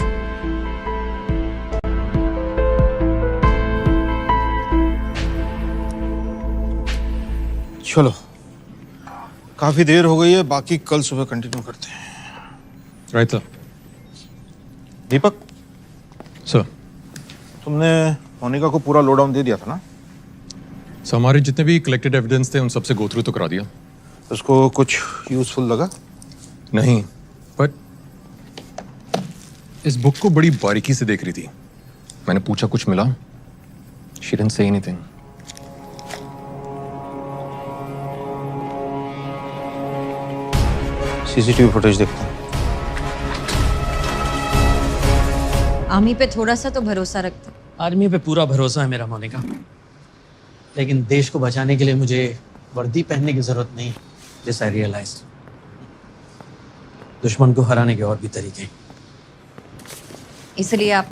चलो काफी देर हो गई है, बाकी कल सुबह कंटिन्यू करते हैं। Right sir. दीपक सर। तुमने मोनिका को पूरा लो डाउन दे दिया था ना? सर हमारे जितने भी कलेक्टेड एविडेंस थे उन सबसे गो थ्रू तो करा दिया। उसको कुछ यूजफुल लगा? नहीं, बट इस बुक को बड़ी बारीकी से देख रही थी। मैंने पूछा कुछ मिला? She didn't say anything. CCTV footage देखते हैं। आर्मी पे थोड़ा सा तो भरोसा रखता। आर्मी पे पूरा भरोसा है मेरा मोनिका, लेकिन देश को बचाने के लिए मुझे वर्दी पहनने की जरूरत नहीं। दिस आई रियलाइज दुश्मन को हराने के और भी तरीके, इसलिए आप